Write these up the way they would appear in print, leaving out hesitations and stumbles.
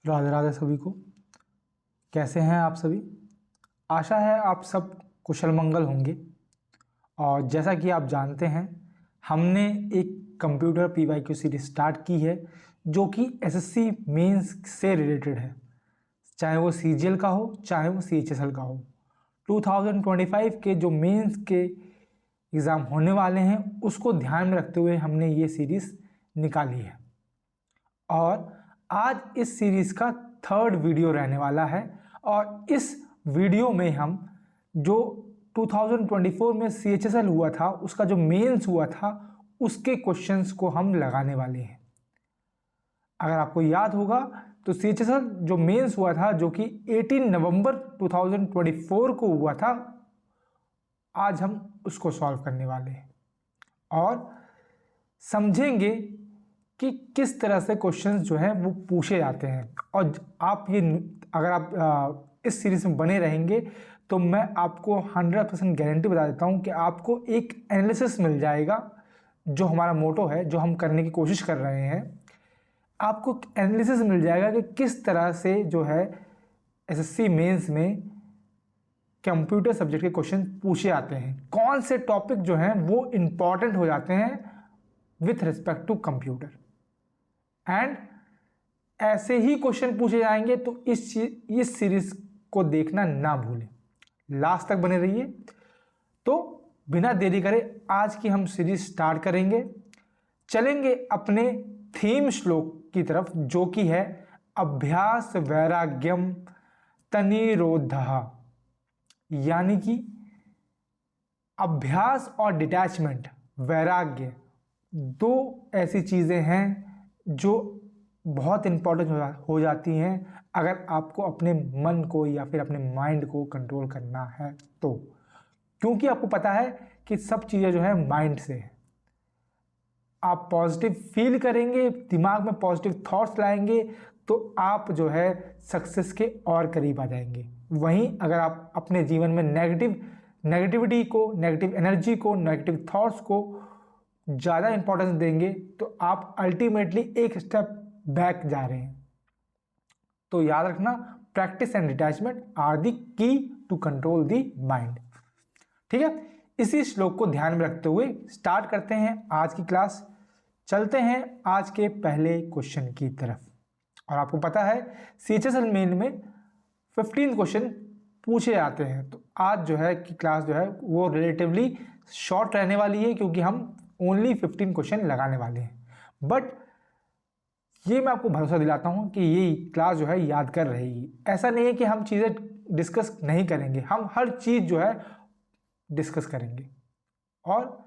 राधे राधे सभी को। कैसे हैं आप सभी? आशा है आप सब कुशल मंगल होंगे। और जैसा कि आप जानते हैं, हमने एक कंप्यूटर पीवाईक्यू सीरीज स्टार्ट की है जो कि एसएससी मेंस से रिलेटेड है, चाहे वो सीजीएल का हो चाहे वो सीएचएसएल का हो। 2025 के जो मेंस के एग्ज़ाम होने वाले हैं उसको ध्यान में रखते हुए हमने ये सीरीज़ निकाली है। और आज इस सीरीज़ का थर्ड वीडियो रहने वाला है और इस वीडियो में हम जो 2024 में सीएचएसएल हुआ था, उसका जो मेंस हुआ था, उसके क्वेश्चंस को हम लगाने वाले हैं। अगर आपको याद होगा तो सीएचएसएल जो मेंस हुआ था, जो कि 18 नवंबर 2024 को हुआ था, आज हम उसको सॉल्व करने वाले हैं और समझेंगे कि किस तरह से क्वेश्चंस जो हैं वो पूछे जाते हैं। और आप ये अगर आप इस सीरीज में बने रहेंगे तो मैं आपको 100% गारंटी बता देता हूं कि आपको एक एनालिसिस मिल जाएगा, जो हमारा मोटो है, जो हम करने की कोशिश कर रहे हैं। आपको एनालिसिस मिल जाएगा कि किस तरह से जो है एसएससी मेंस में कंप्यूटर सब्जेक्ट के क्वेश्चन पूछे आते हैं, कौन से टॉपिक जो हैं वो इंपॉर्टेंट हो जाते हैं with respect to computer. And ऐसे ही क्वेश्चन पूछे जाएंगे, तो इस सीरीज को देखना ना भूलें, लास्ट तक बने रहिए। तो बिना देरी करे आज की हम सीरीज स्टार्ट करेंगे। चलेंगे अपने थीम श्लोक की तरफ, जो कि है अभ्यास वैराग्यम तनिरोधः, यानी कि अभ्यास और डिटैचमेंट, वैराग्य, दो ऐसी चीज़ें हैं जो बहुत इंपॉर्टेंट हो जाती हैं अगर आपको अपने मन को या फिर अपने माइंड को कंट्रोल करना है तो। क्योंकि आपको पता है कि सब चीज़ें जो है माइंड से है। आप पॉजिटिव फील करेंगे, दिमाग में पॉजिटिव थॉट्स लाएंगे, तो आप जो है सक्सेस के और करीब आ जाएंगे। वहीं अगर आप अपने जीवन में नेगेटिविटी को, नेगेटिव एनर्जी को, नेगेटिव थॉट्स को ज़्यादा इंपॉर्टेंस देंगे, तो आप अल्टीमेटली एक स्टेप बैक जा रहे हैं। तो याद रखना, practice and detachment are the key to control the mind. ठीक है, इसी श्लोक को ध्यान में रखते हुए स्टार्ट करते हैं आज की क्लास। चलते हैं आज के पहले क्वेश्चन की तरफ। और आपको पता है सीएचएसएल मेन में 15 क्वेश्चन पूछे जाते हैं, तो आज जो है कि क्लास जो है वो रिलेटिवली शॉर्ट रहने वाली है, क्योंकि हम ओनली 15 क्वेश्चन लगाने वाले हैं। बट ये मैं आपको भरोसा दिलाता हूँ कि ये क्लास जो है याद कर रहेगी। ऐसा नहीं है कि हम चीज़ें डिस्कस नहीं करेंगे, हम हर चीज़ जो है डिस्कस करेंगे और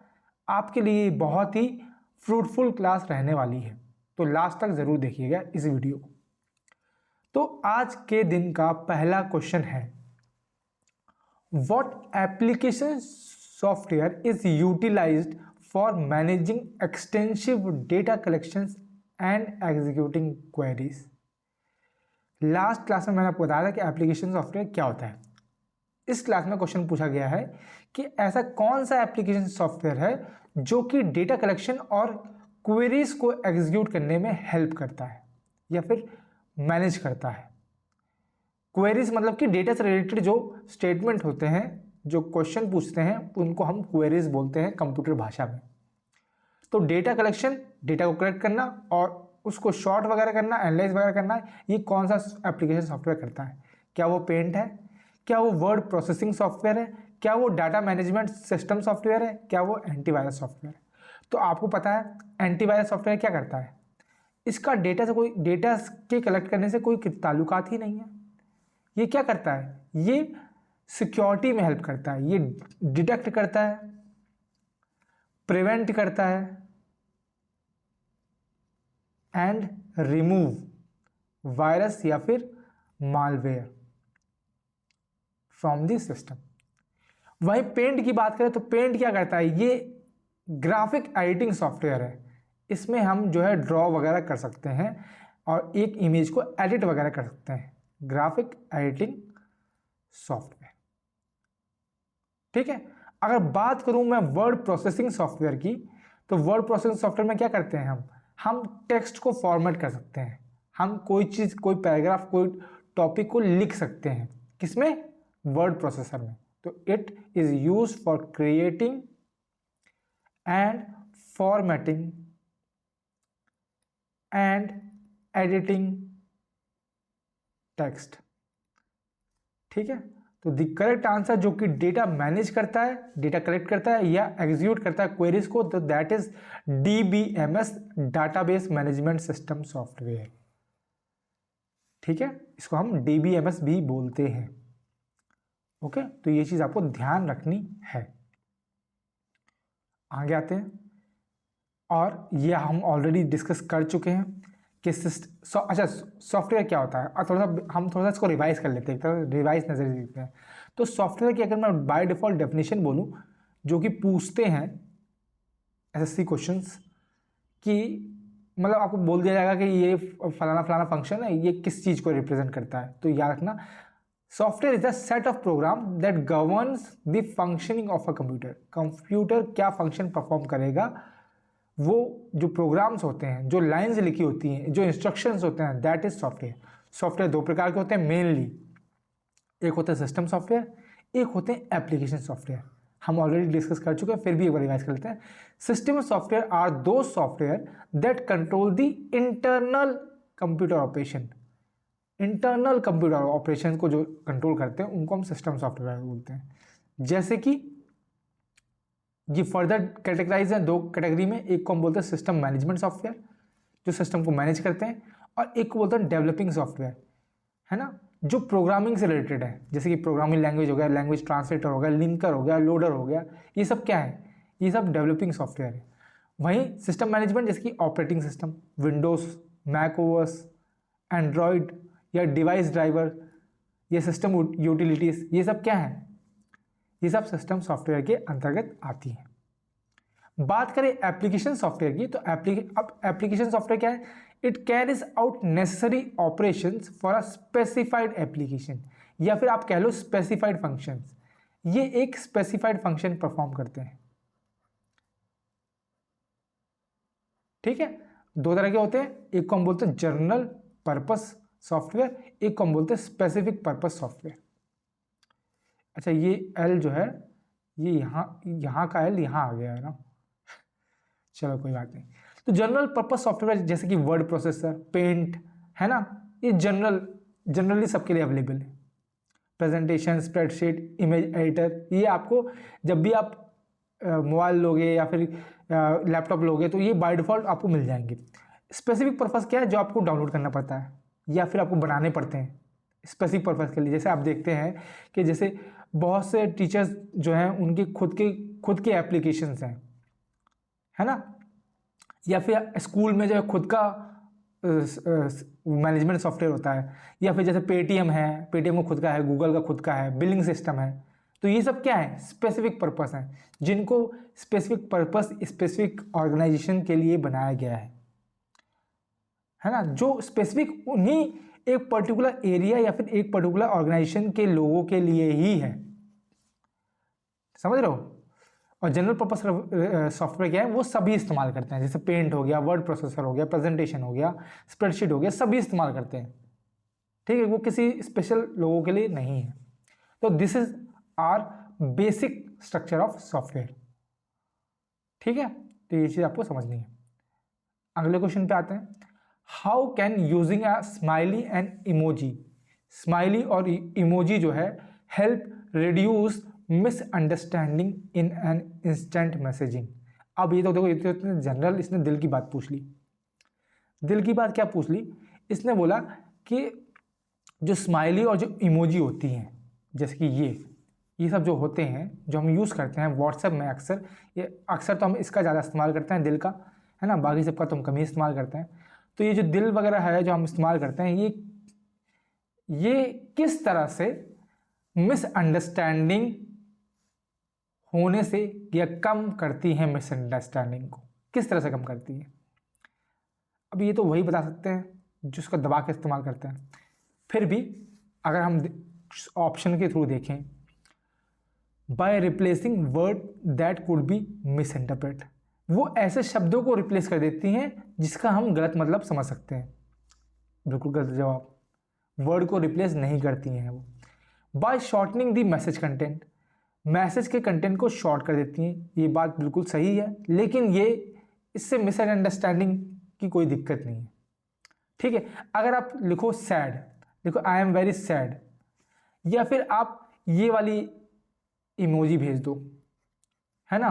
आपके लिए बहुत ही फ्रूटफुल क्लास रहने वाली है। तो लास्ट तक ज़रूर देखिएगा इस वीडियो को। तो आज के दिन का पहला क्वेश्चन है, what application software is utilised for managing extensive data collections and executing queries. Last class में मैंने आपको बताया था कि एप्लीकेशन सॉफ्टवेयर क्या होता है। इस क्लास में क्वेश्चन पूछा गया है कि ऐसा कौन सा एप्लीकेशन सॉफ्टवेयर है जो कि डेटा कलेक्शन और क्वेरीज को एग्जीक्यूट करने में हेल्प करता है या फिर मैनेज करता है। क्वेरीज मतलब कि डेटा से रिलेटेड जो स्टेटमेंट होते हैं, जो क्वेश्चन पूछते हैं, उनको हम क्वेरीज बोलते हैं कंप्यूटर भाषा में। तो डेटा कलेक्शन, डेटा को कलेक्ट करना और उसको शॉर्ट वगैरह करना, एनालाइज वगैरह करना, ये कौन सा एप्लीकेशन सॉफ्टवेयर करता है? क्या वो पेंट है? क्या वो वर्ड प्रोसेसिंग सॉफ्टवेयर है? क्या वो डाटा मैनेजमेंट सिस्टम सॉफ्टवेयर है? क्या वो एंटीवायरस सॉफ्टवेयर है? तो आपको पता है एंटीवायरस सॉफ्टवेयर क्या करता है? इसका डेटा के कलेक्ट करने से कोई ताल्लुकात ही नहीं है। ये क्या करता है? ये सिक्योरिटी में हेल्प करता है। ये डिटेक्ट करता है, प्रिवेंट करता है एंड रिमूव वायरस या फिर मालवेयर फ्रॉम द सिस्टम। वहीं पेंट की बात करें तो पेंट क्या करता है? ये ग्राफिक एडिटिंग सॉफ्टवेयर है। इसमें हम जो है ड्रॉ वगैरह कर सकते हैं और एक इमेज को एडिट वगैरह कर सकते हैं। Graphic editing software. ठीक है, अगर बात करूं मैं वर्ड प्रोसेसिंग सॉफ्टवेयर की, तो वर्ड प्रोसेसिंग सॉफ्टवेयर में क्या करते हैं हम टेक्स्ट को फॉर्मेट कर सकते हैं, हम कोई चीज़, कोई पैराग्राफ, कोई टॉपिक को लिख सकते हैं। किसमें? वर्ड प्रोसेसर में। तो it is use for creating and formatting and editing text. ठीक है, तो द करेक्ट आंसर जो कि डेटा मैनेज करता है, डेटा कलेक्ट करता है या एग्जीक्यूट करता है क्वेरीज को, तो that is DBMS, database management system software. ठीक है, इसको हम DBMS भी बोलते हैं। ओके, तो ये चीज आपको ध्यान रखनी है। आगे आते हैं, और ये हम ऑलरेडी डिस्कस कर चुके हैं कि अच्छा सॉफ्टवेयर क्या होता है। हम थोड़ा सा इसको रिवाइज कर लेते हैं, एक तरह रिवाइज नजर देखते हैं। तो सॉफ्टवेयर की अगर मैं बाय डिफॉल्ट डेफिनेशन बोलूं, जो कि पूछते हैं SSC क्वेश्चंस, कि मतलब आपको बोल दिया जाएगा कि ये फलाना फलाना फंक्शन है, ये किस चीज़ को रिप्रेजेंट करता है, तो याद रखना software is a set of program that governs the functioning of a computer. Computer क्या फंक्शन परफॉर्म करेगा, वो जो प्रोग्राम्स होते हैं, जो लाइंस लिखी होती हैं, जो इंस्ट्रक्शंस होते हैं, दैट इज सॉफ्टवेयर। सॉफ्टवेयर दो प्रकार के होते हैं मेनली, एक होता है सिस्टम सॉफ्टवेयर, एक होते हैं एप्लीकेशन सॉफ्टवेयर। हम ऑलरेडी डिस्कस कर चुके हैं, फिर भी एक बार रिवाइज कर लेते हैं। सिस्टम सॉफ्टवेयर आर दो software that control the internal computer operation. Internal computer operation को जो कंट्रोल करते हैं उनको हम सिस्टम सॉफ्टवेयर बोलते हैं। जैसे कि ये फर्दर कैटेगराइज हैं दो कैटेगरी में, एक को हम बोलते हैं सिस्टम मैनेजमेंट सॉफ्टवेयर, जो सिस्टम को मैनेज करते हैं, और एक को बोलते हैं डेवलपिंग सॉफ्टवेयर, है ना, जो प्रोग्रामिंग से रिलेटेड है। जैसे कि प्रोग्रामिंग लैंग्वेज हो गया, लैंग्वेज ट्रांसलेटर हो गया, लिंकर हो गया, लोडर हो गया, ये सब क्या है, ये सब डेवलपिंग सॉफ्टवेयर है। वहीं सिस्टम मैनेजमेंट जैसे कि operating system, Windows, Mac OS, Android या डिवाइस ड्राइवर, ये सिस्टम यूटिलिटीज, ये सब क्या है, ये सब सिस्टम सॉफ्टवेयर के अंतर्गत आती है। बात करें एप्लीकेशन सॉफ्टवेयर की, तो अब एप्लीकेशन सॉफ्टवेयर क्या है, it carries out necessary operations for a specified application, या फिर आप कह लो स्पेसिफाइड फंक्शंस। ये एक स्पेसिफाइड फंक्शन परफॉर्म करते हैं। ठीक है, दो तरह के होते हैं, एक को हम बोलते हैं जनरल पर्पस सॉफ्टवेयर, एक को हम बोलते हैं स्पेसिफिक पर्पस सॉफ्टवेयर। अच्छा, ये एल जो है, ये यहाँ का एल यहाँ आ गया है ना, चलो कोई बात नहीं। तो जनरल पर्पस सॉफ्टवेयर जैसे कि वर्ड प्रोसेसर, पेंट, है ना, ये जनरली सबके लिए अवेलेबल है। प्रेजेंटेशन, स्प्रेडशीट, इमेज एडिटर, ये आपको जब भी आप मोबाइल लोगे या फिर लैपटॉप लोगे तो ये बाय डिफॉल्ट आपको मिल जाएंगे। स्पेसिफिक पर्पस क्या है, जो आपको डाउनलोड करना पड़ता है या फिर आपको बनाने पड़ते हैं स्पेसिफिक पर्पस के लिए। जैसे आप देखते हैं कि जैसे बहुत से टीचर्स जो हैं उनके खुद के एप्लीकेशंस हैं, है ना, या फिर स्कूल में जो है खुद का मैनेजमेंट सॉफ्टवेयर होता है, या फिर जैसे पेटीएम है, पेटीएम को खुद का है, गूगल का खुद का है, बिलिंग सिस्टम है। तो ये सब क्या है, स्पेसिफिक पर्पस हैं, जिनको स्पेसिफिक पर्पस स्पेसिफिक ऑर्गेनाइजेशन के लिए बनाया गया है ना, जो स्पेसिफिक उन्हीं एक पर्टिकुलर एरिया या फिर एक पर्टिकुलर ऑर्गेनाइजेशन के लोगों के लिए ही है। समझ रहे हो। और जनरल पर्पस सॉफ्टवेयर क्या है, वो सभी इस्तेमाल करते हैं, जैसे पेंट हो गया, वर्ड प्रोसेसर हो गया, प्रेजेंटेशन हो गया, स्प्रेडशीट हो गया, सभी इस्तेमाल करते हैं। ठीक है, वो किसी स्पेशल लोगों के लिए नहीं है। तो this is our basic structure of software. ठीक है, तो ये चीज आपको समझनी है। अगले क्वेश्चन पे आते हैं, how can using a smiley and emoji, smiley और इमोजी जो है, help reduce misunderstanding in an instant messaging. अब ये तो देखो, ये तो जनरल, इसने दिल की बात पूछ ली। दिल की बात क्या पूछ ली, इसने बोला कि जो स्माइली और जो इमोजी होती हैं, जैसे कि ये सब जो होते हैं, जो हम यूज़ करते हैं व्हाट्सएप में अक्सर, ये अक्सर तो हम इसका ज़्यादा इस्तेमाल करते हैं, दिल का, है ना, बाकी सबका तो हम कम ही इस्तेमाल करते हैं। तो ये जो दिल वगैरह है जो हम इस्तेमाल करते हैं, ये किस तरह से मिसअंडरस्टैंडिंग होने से या कम करती है, मिसअंडरस्टैंडिंग को किस तरह से कम करती है। अब ये तो वही बता सकते हैं जिसको दबा के इस्तेमाल करते हैं। फिर भी अगर हम ऑप्शन के थ्रू देखें, by replacing word that could be misinterpret, वो ऐसे शब्दों को रिप्लेस कर देती हैं जिसका हम गलत मतलब समझ सकते हैं। बिल्कुल गलत जवाब। वर्ड को रिप्लेस नहीं करती हैं वो। बाय शॉर्टनिंग दी मैसेज कंटेंट, मैसेज के कंटेंट को शॉर्ट कर देती हैं, ये बात बिल्कुल सही है, लेकिन ये इससे मिसअंडरस्टैंडिंग की कोई दिक्कत नहीं है। ठीक है, अगर आप लिखो सैड, लिखो आई एम वेरी सैड, या फिर आप ये वाली इमोजी भेज दो, है ना,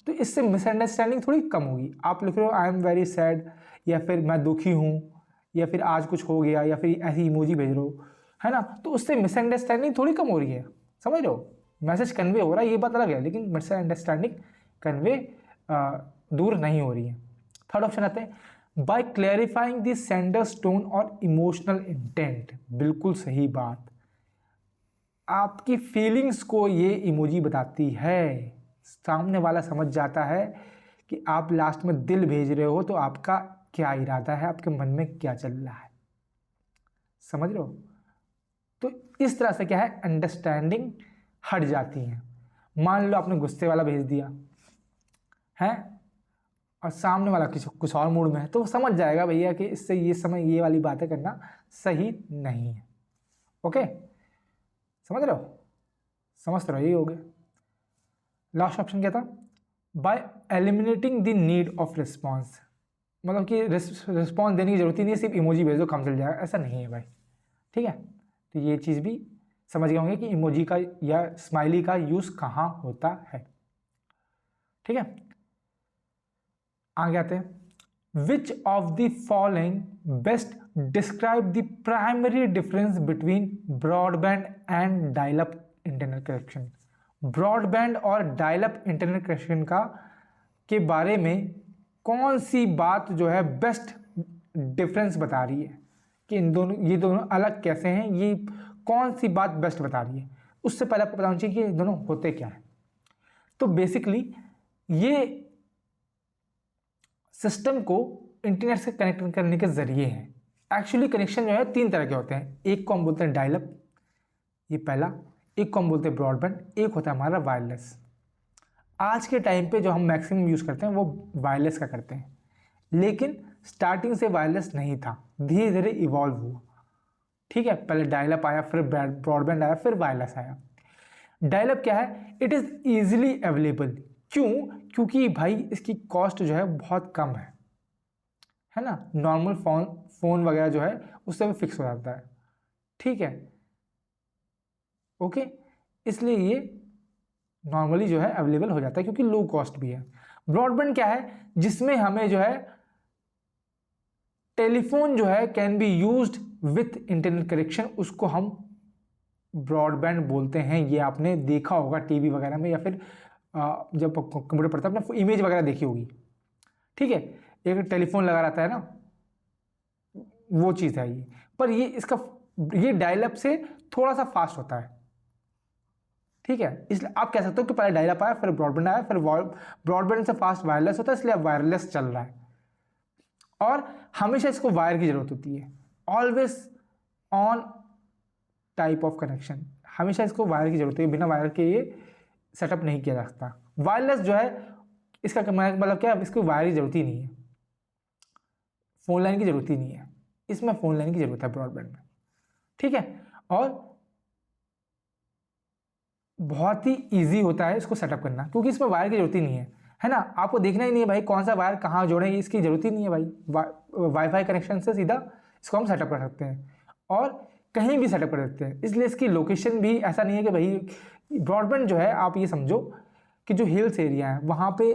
तो इससे मिसअंडरस्टैंडिंग थोड़ी कम होगी। आप लिख रहे हो आई एम वेरी सैड, या फिर मैं दुखी हूँ, या फिर आज कुछ हो गया, या फिर ऐसी इमोजी भेज रहे हो, है ना, तो उससे मिसअंडरस्टैंडिंग थोड़ी कम हो रही है। समझ रहे हो, मैसेज कन्वे हो रहा है ये बात अलग है, लेकिन मिसअंडरस्टैंडिंग कन्वे दूर नहीं हो रही है। थर्ड ऑप्शन आते हैं by clarifying the sender's tone और इमोशनल इंटेंट। बिल्कुल सही बात, आपकी फीलिंग्स को ये इमोजी बताती है। सामने वाला समझ जाता है कि आप लास्ट में दिल भेज रहे हो, तो आपका क्या इरादा है, आपके मन में क्या चल रहा है। समझ रहे हो, तो इस तरह से क्या है, अंडरस्टैंडिंग हट जाती है। मान लो आपने गुस्से वाला भेज दिया है, और सामने वाला कुछ और मूड में है, तो वो समझ जाएगा भैया कि इससे ये समय ये वाली बातें करना सही नहीं है। ओके, समझ रहे हो, समझ रहे हो, यही हो गया। लास्ट ऑप्शन क्या था, bye eliminating the need of response, मतलब कि रिस्पॉन्स देने की जरूरत ही नहीं है, सिर्फ इमोजी भेज दो काम चल जाएगा, ऐसा नहीं है भाई। ठीक है, तो ये चीज़ भी समझ गए होंगे कि इमोजी का या स्माइली का यूज़ कहाँ होता है। ठीक है, आगे आते हैं। Which of the following best describe the primary difference between broadband and dial up internet connection. Broadband और डायल अप इंटरनेट कनेक्शन का के बारे में कौन सी बात जो है बेस्ट डिफरेंस बता रही है, कि इन दोनों, ये दोनों अलग कैसे हैं, ये कौन सी बात बेस्ट बता रही है। उससे पहले आपको बताना चाहिए कि ये दोनों होते क्या है। तो बेसिकली ये सिस्टम को इंटरनेट से कनेक्ट करने के जरिए हैं। एक्चुअली कनेक्शन जो है 3 तरह के होते हैं, एक को हम बोलते हैं डायल अप, ये पहला, एक को हम बोलते हैं ब्रॉडबैंड, एक होता है हमारा वायरलेस। आज के टाइम पे जो हम मैक्सिमम यूज़ करते हैं वो वायरलेस का करते हैं, लेकिन स्टार्टिंग से वायरलेस नहीं था, धीरे धीरे इवॉल्व हुआ। ठीक है, पहले डायल अप आया, फिर ब्रॉडबैंड आया, फिर वायरलेस आया। डायल अप क्या है, इट इज़ ईजिली अवेलेबल। क्यों, क्योंकि भाई इसकी कॉस्ट जो है बहुत कम है ना, नॉर्मल फोन वगैरह जो है उससे भी फिक्स हो जाता है। ठीक है, ओके, इसलिए ये नॉर्मली जो है अवेलेबल हो जाता है, क्योंकि लो कॉस्ट भी है। ब्रॉडबैंड क्या है, जिसमें हमें जो है टेलीफोन जो है can be used with internet connection, उसको हम ब्रॉडबैंड बोलते हैं। ये आपने देखा होगा टीवी वगैरह में, या फिर जब कंप्यूटर पढ़ता है आपने इमेज वगैरह देखी होगी। ठीक है, एक टेलीफोन लगा रहता है ना, वो चीज़ है ये। पर ये डायल अप से थोड़ा सा फास्ट होता है। ठीक है, इसलिए आप कह सकते हो कि पहले डायल अप आया, फिर ब्रॉडबैंड आया, फिर ब्रॉडबैंड से फास्ट वायरलेस होता है, इसलिए अब वायरलेस चल रहा है। और हमेशा इसको वायर की जरूरत होती है, always on type of connection, हमेशा इसको वायर की जरूरत है, बिना वायर के ये सेटअप नहीं किया जा सकता। वायरलेस जो है, इसका मतलब क्या है, इसको वायर की जरूरत ही नहीं है, फोन लाइन की जरूरत ही नहीं है, इसमें फोन लाइन की जरूरत है ब्रॉडबैंड में। ठीक है, और बहुत ही इजी होता है इसको सेटअप करना, क्योंकि इसमें वायर की जरूरत ही नहीं है ना, आपको देखना ही नहीं है भाई कौन सा वायर कहाँ जोड़े, इसकी जरूरत ही नहीं है भाई। वाईफाई कनेक्शन से सीधा इसको हम सेटअप कर सकते हैं, और कहीं भी सेटअप कर सकते हैं। इसलिए इसकी लोकेशन भी ऐसा नहीं है कि भाई, ब्रॉडबैंड जो है आप ये समझो कि जो हिल्स एरिया है वहाँ पे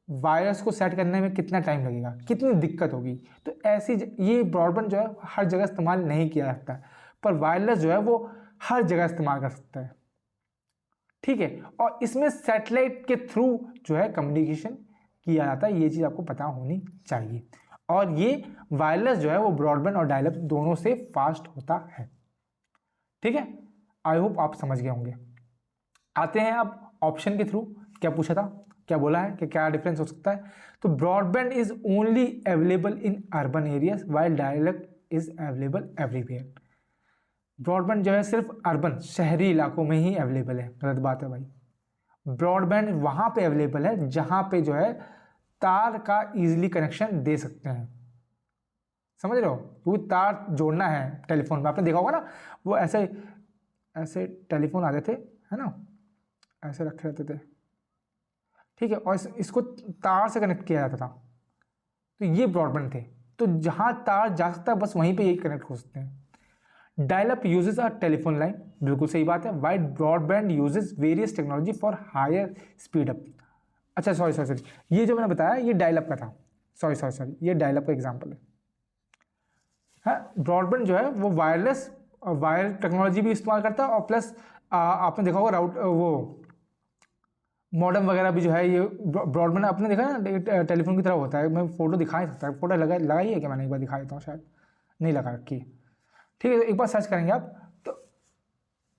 वायर्स को सेट करने में कितना टाइम लगेगा, कितनी दिक्कत होगी। तो ऐसी ये ब्रॉडबैंड जो है हर जगह इस्तेमाल नहीं किया जा सकता, पर वायरलेस जो है वो हर जगह इस्तेमाल कर सकता है। ठीक है, और इसमें सैटेलाइट के थ्रू जो है कम्युनिकेशन किया जाता है, ये चीज़ आपको पता होनी चाहिए। और ये वायरलेस जो है वो ब्रॉडबैंड और डायल अप दोनों से फास्ट होता है। ठीक है, आई होप आप समझ गए होंगे। आते हैं अब ऑप्शन के थ्रू, क्या पूछा था, क्या बोला है कि क्या डिफरेंस हो सकता है। तो broadband is only available in urban areas while dial up is available everywhere. Broadband जो है सिर्फ अर्बन शहरी इलाकों में ही अवेलेबल है, गलत बात है भाई। ब्रॉडबैंड वहाँ पे अवेलेबल है जहाँ पे जो है तार का इजीली कनेक्शन दे सकते हैं। समझ रहे हो, क्योंकि तार जोड़ना है टेलीफोन में, आपने देखा होगा ना, वो ऐसे ऐसे टेलीफोन आते थे, है ना, ऐसे रखे रहते थे, ठीक है, और इसको तार से कनेक्ट किया जाता था, तो ये ब्रॉडबैंड थे। तो जहाँ तार जा सकता है बस वहीं पे यही कनेक्ट हो सकते हैं। Dial-up uses a telephone line, बिल्कुल सही बात है। Wide broadband uses various technology for higher speed up. अच्छा सॉरी सॉरी सॉरी, ये जो मैंने बताया ये डायल-अप का था, सॉरी सॉरी सॉरी, ये डायल-अप का एग्जाम्पल है। ब्रॉडबैंड जो है वो वायरलेस वायर टेक्नोलॉजी भी इस्तेमाल करता है, और प्लस आपने देखा होगा राउट वो मॉडेम वगैरह भी जो है, ये ब्रॉडबैंड आपने देखा है ना, टेलीफोन की तरह होता है। मैं फोटो दिखा नहीं सकता, फोटो लगाई है कि मैंने एक बार दिखा देता हूँ, शायद नहीं लगा रखी है, ठीक है, तो एक बार सर्च करेंगे आप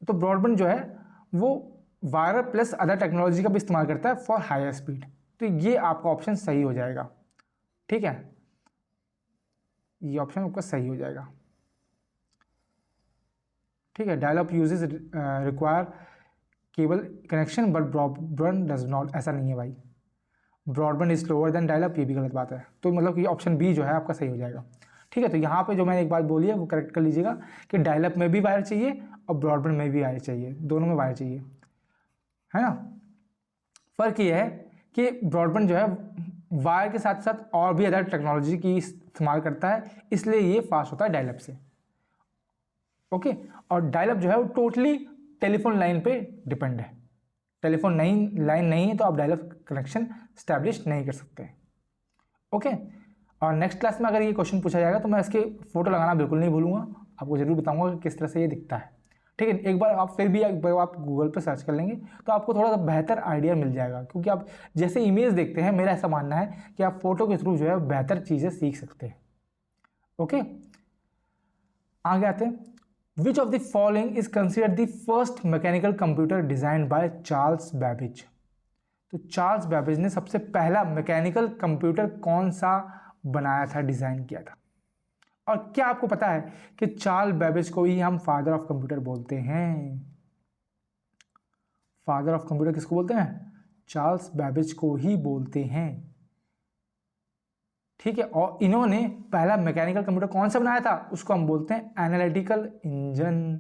तो ब्रॉडबैंड जो है वो वायर प्लस अदर टेक्नोलॉजी का भी इस्तेमाल करता है फॉर हायर स्पीड। तो ये आपका ऑप्शन सही हो जाएगा, ठीक है, ये ऑप्शन आपका सही हो जाएगा, ठीक है। Dial-up uses require cable connection but broadband does not, ऐसा नहीं है भाई, broadband is slower then dial-up, ये भी गलत बात है। तो मतलब कि ऑप्शन बी जो है आपका सही हो जाएगा, ठीक है। तो यहाँ पे जो मैंने एक बात बोली है वो करेक्ट कर लीजिएगा कि डायल-अप में भी वायर चाहिए और ब्रॉडबैंड में भी वायर चाहिए, दोनों में वायर चाहिए, है ना। फ़र्क ये है कि ब्रॉडबैंड जो है वायर के साथ साथ और भी अदर टेक्नोलॉजी की इस्तेमाल करता है, इसलिए ये फास्ट होता है डायल-अप से, ओके। और डायल-अप जो है वो टोटली टेलीफोन लाइन पे डिपेंड है, टेलीफोन लाइन नहीं है तो आप डायल-अप कनेक्शन स्टैब्लिश नहीं कर सकते, ओके। और नेक्स्ट क्लास में अगर ये क्वेश्चन पूछा जाएगा तो मैं इसके फोटो लगाना बिल्कुल नहीं भूलूंगा, आपको जरूर बताऊंगा कि किस तरह से ये दिखता है, ठीक है। एक बार आप फिर भी एक बार आप गूगल पर सर्च कर लेंगे तो आपको थोड़ा सा बेहतर आइडिया मिल जाएगा, क्योंकि आप जैसे इमेज देखते हैं, मेरा ऐसा मानना है कि आप फोटो के थ्रू जो है बेहतर चीज़ें सीख सकते हैं, ओके। आगे आते हैं, which of the following is considered the first mechanical computer designed by Charles Babbage. तो चार्ल्स बेबेज ने सबसे पहला मैकेनिकल कंप्यूटर कौन सा बनाया था, डिजाइन किया था। और क्या आपको पता है कि चार्ल्स बेबेज को ही हम फादर ऑफ कंप्यूटर बोलते हैं। फादर ऑफ कंप्यूटर किसको बोलते हैं, चार्ल्स बेबेज को ही बोलते हैं, ठीक है। और इन्होंने पहला मैकेनिकल कंप्यूटर कौन सा बनाया था, उसको हम बोलते हैं एनालिटिकल इंजन,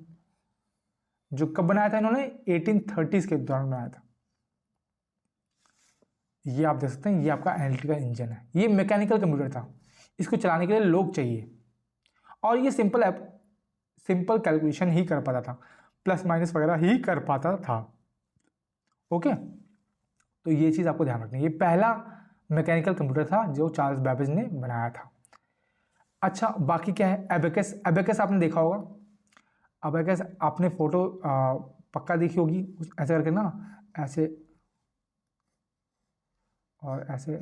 जो कब बनाया था इन्होंने, 1830s के दौरान बनाया था। ये आप देख सकते हैं, ये आपका एनालिटिकल इंजन है, ये मैकेनिकल कंप्यूटर था, इसको चलाने के लिए लोग चाहिए, और ये सिंपल कैलकुलेशन ही कर पाता था, प्लस माइनस वगैरह ही कर पाता था, ओके। तो ये चीज़ आपको ध्यान रखनी है, ये पहला मैकेनिकल कंप्यूटर था जो चार्ल्स बेबेज ने बनाया था। अच्छा बाकी क्या है, एबेकस, एबेकस आपने देखा होगा, एबेकस आपने फोटो पक्का देखी होगी, ऐसे करके ना, ऐसे और ऐसे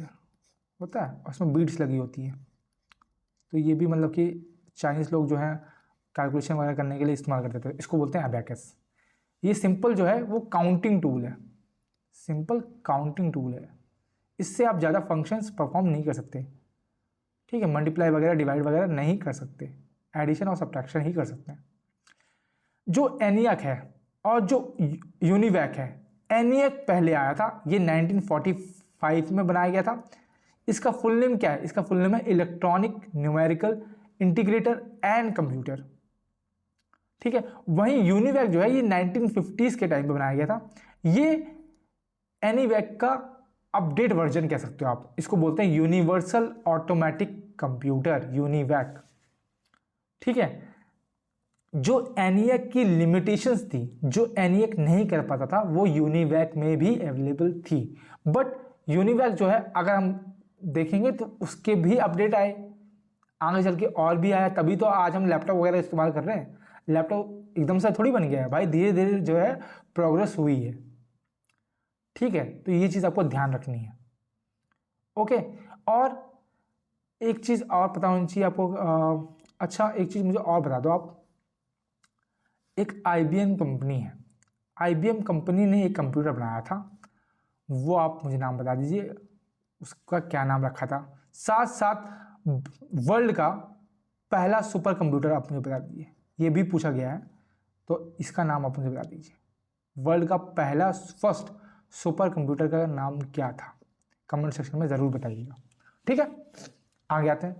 होता है, उसमें बीड्स लगी होती है, तो ये भी मतलब कि चाइनीज़ लोग जो हैं कैलकुलेशन वगैरह करने के लिए इस्तेमाल करते थे, इसको बोलते हैं एबेकस। ये सिंपल जो है वो काउंटिंग टूल है, सिंपल काउंटिंग टूल है, इससे आप ज़्यादा फंक्शंस परफॉर्म नहीं कर सकते, ठीक है, मल्टीप्लाई वगैरह डिवाइड वगैरह नहीं कर सकते, एडिशन और सब्ट्रैक्शन ही कर सकते हैं। जो एनियक है और जो यूनिवैक है, एनियक पहले आया था, ये 1945 में बनाया गया था। इसका फुल नेम क्या है, इसका फुल नेम है electronic numerical integrator and computer, ठीक है। वहीं यूनिवैक जो है ये 1950s के टाइम पे बनाया गया था। ये एनीवैक का अपडेट वर्जन कह सकते हो आप, इसको बोलते हैं यूनिवर्सल ऑटोमेटिक कंप्यूटर, यूनिवैक, ठीक है। जो एनियक की लिमिटेशंस थी, जो एनियक नहीं कर पाता था, वो यूनिवैक में भी अवेलेबल थी, बट यूनिवैक जो है अगर हम देखेंगे तो उसके भी अपडेट आए, आगे चल के और भी आया, तभी तो आज हम लैपटॉप वगैरह इस्तेमाल कर रहे हैं। लैपटॉप एकदम से थोड़ी बन गया है भाई, धीरे धीरे जो है प्रोग्रेस हुई है, ठीक है। तो ये चीज़ आपको ध्यान रखनी है, ओके। और एक चीज़ और पता होनी चाहिए आपको, अच्छा एक चीज़ मुझे और बता दो आप, एक IBM कंपनी है, IBM कंपनी ने एक कंप्यूटर बनाया था, वो आप मुझे नाम बता दीजिए, उसका क्या नाम रखा था, साथ साथ वर्ल्ड का पहला सुपर कंप्यूटर आप मुझे बता दीजिए, ये भी पूछा गया है, तो इसका नाम आप मुझे बता दीजिए, वर्ल्ड का पहला फर्स्ट सुपर कंप्यूटर का नाम क्या था, कमेंट सेक्शन में ज़रूर बताइएगा, ठीक है। आगे आते हैं,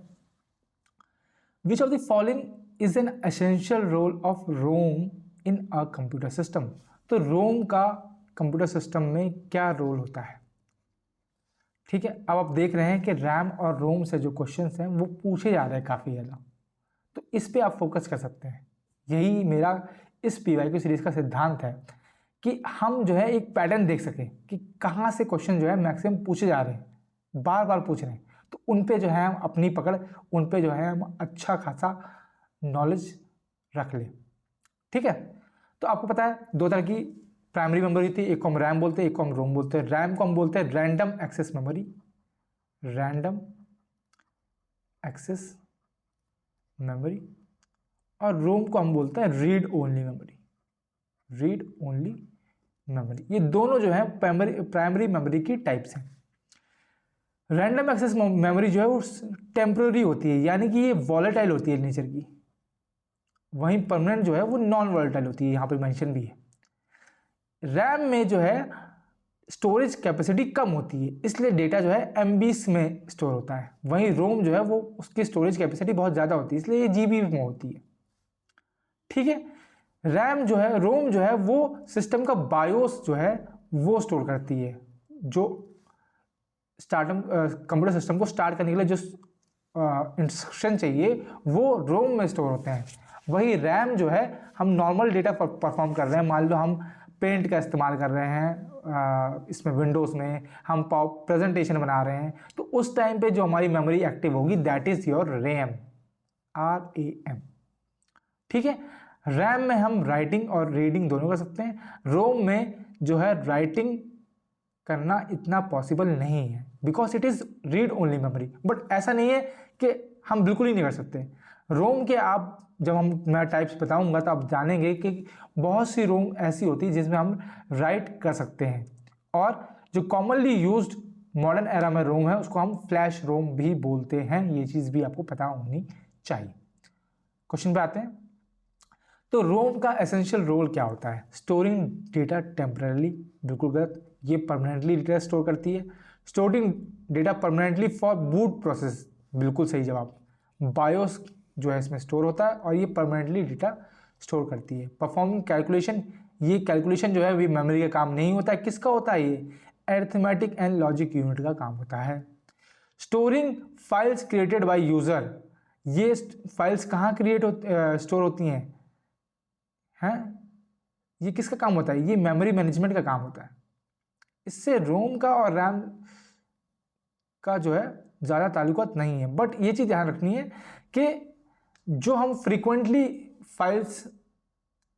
which of the following is an essential role of ROM in a computer system. तो रोम का कंप्यूटर सिस्टम में क्या रोल होता है? ठीक है, अब आप देख रहे हैं कि रैम और रोम से जो क्वेश्चंस हैं वो पूछे जा रहे हैं काफ़ी ज़्यादा, तो इस पे आप फोकस कर सकते हैं। यही मेरा इस PYQ सीरीज का सिद्धांत है कि हम जो है एक पैटर्न देख सकें कि कहाँ से क्वेश्चन जो है मैक्सिमम पूछे जा रहे हैं, बार बार पूछ रहे हैं, तो उन पे जो है हम अपनी पकड़, उन पे जो है हम अच्छा खासा नॉलेज रख लें। ठीक है, तो आपको पता है दो तरह की प्राइमरी मेमोरी थी, एक को हम रैम बोलते हैं, एक को हम रोम बोलते हैं। रैम को हम बोलते हैं random access memory, random access memory, और रोम को हम बोलते हैं read only memory, read only memory. ये दोनों जो है प्राइमरी मेमोरी की टाइप्स हैं। रैंडम एक्सेस मेमोरी जो है वो टेम्पररी होती है, यानी कि ये वॉलेटाइल होती है नेचर की, वहीं परमानेंट जो है वो नॉन वॉलेटाइल होती है, यहाँ पर मेंशन भी है। रैम में जो है स्टोरेज कैपेसिटी कम होती है, इसलिए डेटा जो है MBs में स्टोर होता है। वहीं रोम जो है वो उसकी स्टोरेज कैपेसिटी बहुत ज़्यादा होती है, इसलिए ये GB में होती है। ठीक है, रोम जो है वो सिस्टम का बायोस जो है वो स्टोर करती है, जो कंप्यूटर सिस्टम को स्टार्ट करने के लिए जो इंस्ट्रक्शन चाहिए वो रोम में स्टोर होते हैं। वही रैम जो है हम नॉर्मल डेटा परफॉर्म कर रहे हैं, मान लो हम पेंट का इस्तेमाल कर रहे हैं इसमें विंडोज़ में, हम प्रेजेंटेशन बना रहे हैं, तो उस टाइम पे जो हमारी मेमोरी एक्टिव होगी that is your RAM, RAM। ठीक है, रैम में हम राइटिंग और रीडिंग दोनों कर सकते हैं। रोम में जो है राइटिंग करना इतना पॉसिबल नहीं है because it is read only memory. But ऐसा नहीं है कि हम बिल्कुल ही नहीं कर सकते। रोम के आप जब मैं टाइप्स बताऊंगा तो आप जानेंगे कि बहुत सी रोम ऐसी होती है जिसमें हम राइट कर सकते हैं, और जो कॉमनली यूज्ड मॉडर्न एरा में रोम है उसको हम फ्लैश रोम भी बोलते हैं। ये चीज़ भी आपको पता होनी चाहिए। क्वेश्चन पे आते हैं, तो रोम का एसेंशियल रोल क्या होता है? स्टोरिंग डेटा टेम्परली, बिल्कुल गलत, ये परमानेंटली डेटा स्टोर करती है। Storing data permanently for boot process, बिल्कुल सही जवाब। बायोस जो है इसमें स्टोर होता है और ये परमानेंटली डेटा स्टोर करती है। परफॉर्मिंग कैलकुलेशन, ये कैलकुलेशन जो है अभी मेमोरी का काम नहीं होता है, किसका होता है? ये अरिथमेटिक एंड लॉजिक यूनिट का काम होता है। Storing files created by user, ये फाइल्स कहाँ स्टोर होती हैं? ये किसका काम होता है? ये मेमोरी मैनेजमेंट का काम होता है। इससे रोम का और रैम का जो है ज़्यादा ताल्लुकात नहीं है। बट ये चीज़ ध्यान रखनी है कि जो हम फ्रीक्वेंटली फाइल्स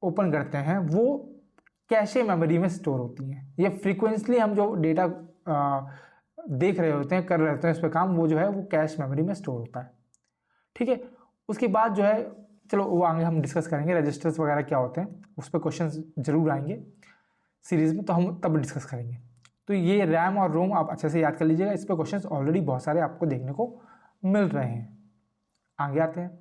ओपन करते हैं वो कैशे मेमोरी में स्टोर होती हैं। ये फ्रीक्वेंटली हम जो डेटा देख रहे होते हैं, कर रहे होते हैं इस पर काम, वो जो है वो कैश मेमोरी में स्टोर होता है। ठीक है, उसके बाद जो है चलो वो आगे हम डिस्कस करेंगे, रजिस्टर्स वगैरह क्या होते हैं, उस पर क्वेश्चंस जरूर आएंगे सीरीज में, तो हम तब डिस्कस करेंगे। तो ये रैम और रोम आप अच्छे से याद कर लीजिएगा, इस पर क्वेश्चंस ऑलरेडी बहुत सारे आपको देखने को मिल रहे हैं। आगे आते हैं,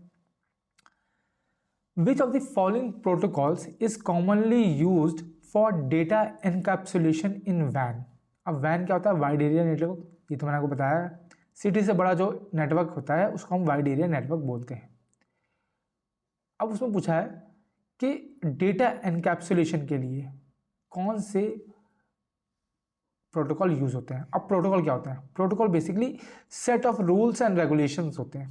which of the following protocols is commonly used for data encapsulation in वैन। अब वैन क्या होता है? वाइड एरिया नेटवर्क, ये तो मैंने आपको बताया। सिटी से बड़ा जो नेटवर्क होता है उसको हम वाइड एरिया नेटवर्क बोलते हैं। अब उसमें पूछा है कि डेटा एनकैप्सुलेशन के लिए कौन से प्रोटोकॉल यूज होते हैं। अब प्रोटोकॉल क्या होता है? Protocol basically set of rules and regulations होते हैं,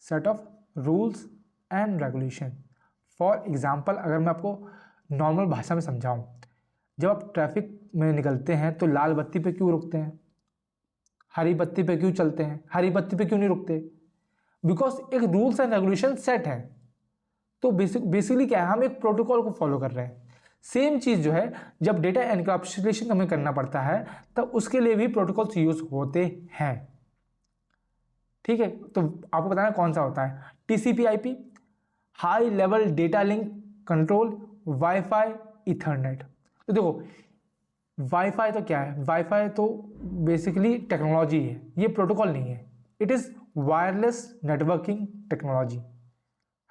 set of rules and regulation. For example अगर मैं आपको नॉर्मल भाषा में समझाऊं, जब आप ट्रैफिक में निकलते हैं तो लाल बत्ती पे क्यों रुकते हैं? हरी बत्ती पे क्यों चलते हैं? हरी बत्ती पे क्यों नहीं रुकते? बिकॉज एक रूल्स एंड रेगुलेशन सेट है। तो बेसिकली क्या है, हम एक प्रोटोकॉल को फॉलो कर रहे हैं। सेम चीज जो है जब डेटा एनकैप्सुलेशन हमें करना पड़ता है तब उसके लिए भी प्रोटोकॉल्स यूज होते हैं। ठीक है, तो आपको बताना कौन सा होता है? TCP/IP, high level data link control, wifi, Ethernet. तो देखो वाईफाई तो क्या है? वाईफाई तो बेसिकली टेक्नोलॉजी है, ये प्रोटोकॉल नहीं है। It is wireless networking technology,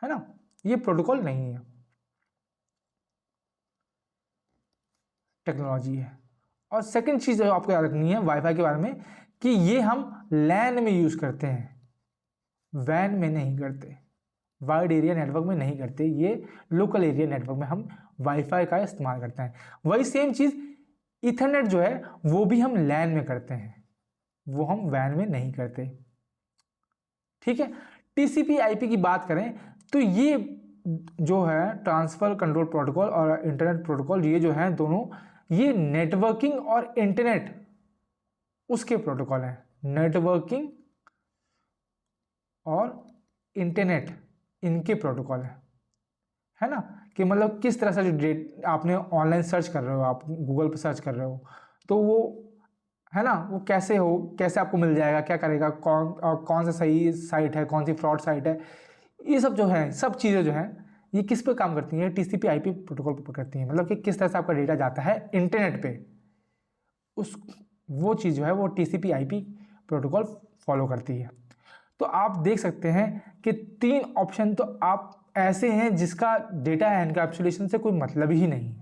है ना, ये प्रोटोकॉल नहीं है, टेक्नोलॉजी है। और सेकंड चीज जो आपको याद रखनी है वाईफाई के बारे में कि ये हम लैन में यूज करते हैं। वैन में नहीं करते, वाइड एरिया नेटवर्क में नहीं करते, ये लोकल एरिया नेटवर्क में हम वाईफाई का इस्तेमाल करते हैं। वही सेम चीज़ ईथरनेट जो है वो भी हम लैन में करते हैं, वो हम वैन में नहीं करते। ठीक है, टीसीपी आईपी की बात करें तो ये जो है ट्रांसफर कंट्रोल प्रोटोकॉल और इंटरनेट प्रोटोकॉल, ये जो है दोनों ये नेटवर्किंग और इंटरनेट उसके प्रोटोकॉल हैं। नेटवर्किंग और इंटरनेट इनके प्रोटोकॉल है ना, कि मतलब किस तरह से जो आपने ऑनलाइन सर्च कर रहे हो, आप गूगल पर सर्च कर रहे हो, तो वो है ना, वो कैसे कैसे आपको मिल जाएगा, क्या करेगा, कौन सा सही साइट है, कौन सी फ्रॉड साइट है, ये सब जो है सब चीज़ें जो हैं ये किस पे काम करती हैं, टीसीपी आईपी प्रोटोकॉल पर करती हैं। मतलब कि किस तरह से आपका डेटा जाता है इंटरनेट पे, उस वो चीज़ जो है वो टीसीपी आईपी प्रोटोकॉल फॉलो करती है। तो आप देख सकते हैं कि 3 ऑप्शन तो आप ऐसे हैं जिसका डेटा एनकैप्सुलेशन से कोई मतलब ही नहीं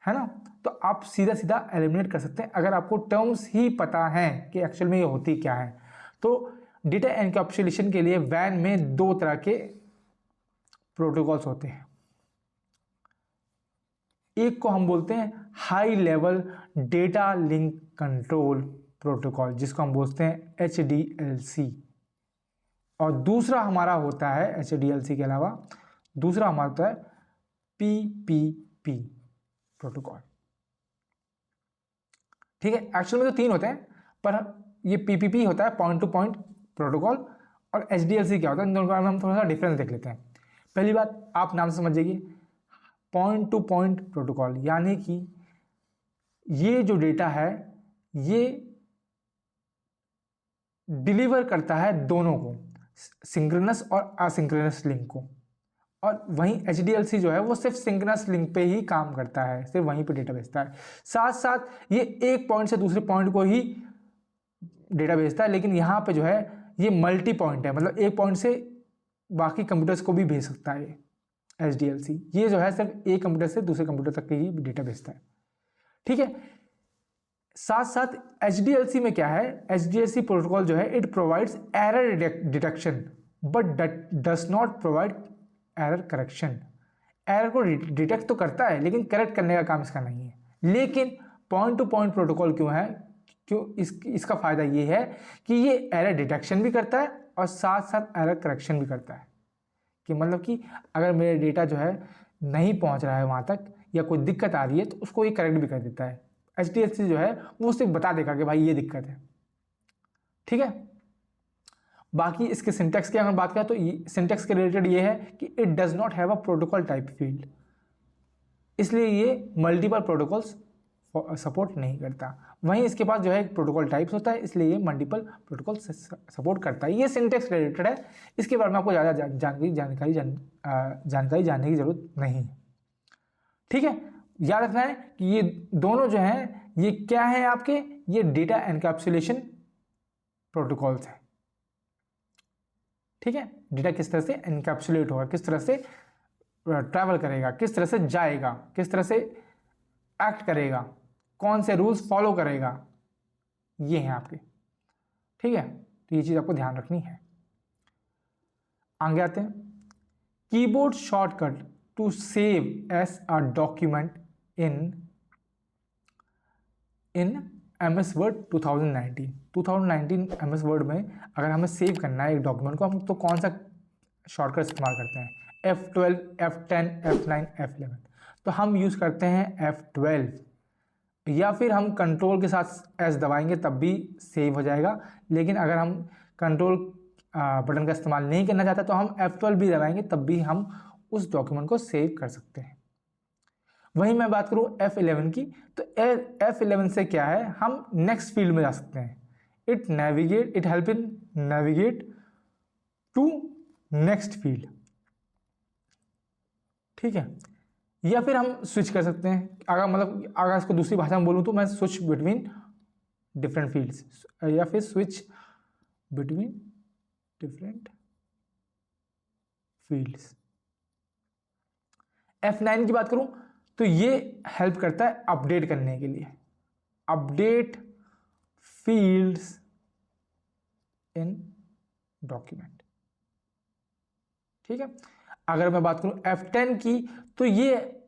है ना, तो आप सीधा सीधा एलिमिनेट कर सकते हैं अगर आपको टर्म्स ही पता है कि एक्चुअल में ये होती क्या है। तो डेटा एनकैप्सुलेशन के लिए वैन में 2 तरह के प्रोटोकॉल्स होते हैं। एक को हम बोलते हैं high level data link control protocol, जिसको हम बोलते हैं HDLC, और दूसरा हमारा होता है HDLC के अलावा दूसरा हमारा होता है PPP प्रोटोकॉल। ठीक है, एक्चुअल में तो 3 होते हैं, पर ये PPP होता है पॉइंट टू पॉइंट प्रोटोकॉल, और HDLC क्या होता है, इन दोनों में हम थोड़ा सा डिफरेंस देख लेते हैं। पहली बात आप नाम से समझ जाइए, पॉइंट टू पॉइंट प्रोटोकॉल यानी कि ये जो डेटा है ये डिलीवर करता है दोनों को, सिंक्रोनस और असिंक्रोनस लिंक को, और वहीं HDLC जो है वो सिर्फ सिंक्रोनस लिंक पे ही काम करता है, सिर्फ वहीं पे डेटा भेजता है। साथ साथ ये एक पॉइंट से दूसरे पॉइंट को ही डेटा भेजता है, लेकिन यहाँ पे जो है ये मल्टी पॉइंट है, मतलब एक पॉइंट से बाकी कंप्यूटर्स को भी भेज सकता है HDLC। ये जो है सिर्फ एक कंप्यूटर से दूसरे कंप्यूटर तक के ही डेटा भेजता है। ठीक है, साथ साथ HDLC में क्या है, HDLC प्रोटोकॉल जो है it provides error detection but does not provide error correction. Error को डिटेक्ट तो करता है लेकिन करेक्ट करने का काम इसका नहीं है। लेकिन पॉइंट टू पॉइंट प्रोटोकॉल क्यों है, क्यों इसका फायदा ये है कि ये एरर डिटेक्शन भी करता है और साथ साथ एरर करेक्शन भी करता है, कि मतलब कि अगर मेरा डेटा जो है नहीं पहुंच रहा है वहां तक या कोई दिक्कत आ रही है तो उसको ये करेक्ट भी कर देता है। HDLC जो है वो सिर्फ बता देगा कि भाई ये दिक्कत है। ठीक है, बाकी इसके सिंटेक्स की अगर बात करें तो सिंटेक्स के रिलेटेड ये है कि it does not have a protocol type field, इसलिए ये मल्टीपल प्रोटोकॉल्स सपोर्ट नहीं करता। वहीं इसके पास जो है एक प्रोटोकॉल टाइप्स होता है, इसलिए ये मल्टीपल प्रोटोकॉल सपोर्ट करता है। ये सिंटेक्स रिलेटेड है, इसके बारे में आपको ज़्यादा जानकारी जानने की जरूरत नहीं है। ठीक है, याद रखना है कि ये दोनों जो हैं ये क्या है आपके, ये डेटा एनकैप्सुलेशन प्रोटोकॉल्स हैं। ठीक है, डेटा किस तरह से एनकैप्सुलेट होगा, किस तरह से ट्रैवल करेगा, किस तरह से जाएगा, किस तरह से एक्ट करेगा, कौन से रूल्स फॉलो करेगा, ये हैं आपके। ठीक है, तो ये चीज आपको ध्यान रखनी है। आगे आते हैं, keyboard shortcut to save as a document in MS Word 2019 MS Word में अगर हमें सेव करना है एक डॉक्यूमेंट को, हम तो कौन सा शॉर्टकट इस्तेमाल करते हैं, F12, F10, F9, F11। तो हम यूज़ करते हैं F12, या फिर हम कंट्रोल के साथ S दबाएंगे तब भी सेव हो जाएगा। लेकिन अगर हम कंट्रोल बटन का इस्तेमाल नहीं करना चाहते तो हम F12 भी दबाएंगे तब भी हम उस डॉक्यूमेंट को सेव कर सकते हैं। वहीं मैं बात करूं F11 की, तो F11 से क्या है, हम नेक्स्ट फील्ड में जा सकते हैं। It help in navigate to next field. ठीक है, या फिर हम स्विच कर सकते हैं, अगर इसको दूसरी भाषा में बोलूं तो मैं स्विच बिटवीन डिफरेंट फील्ड्स, या फिर switch between different fields. F9 की बात करूं तो ये हेल्प करता है अपडेट करने के लिए, अपडेट फील्ड्स इन डॉक्यूमेंट। ठीक है, अगर मैं बात करूं F10 की, तो ये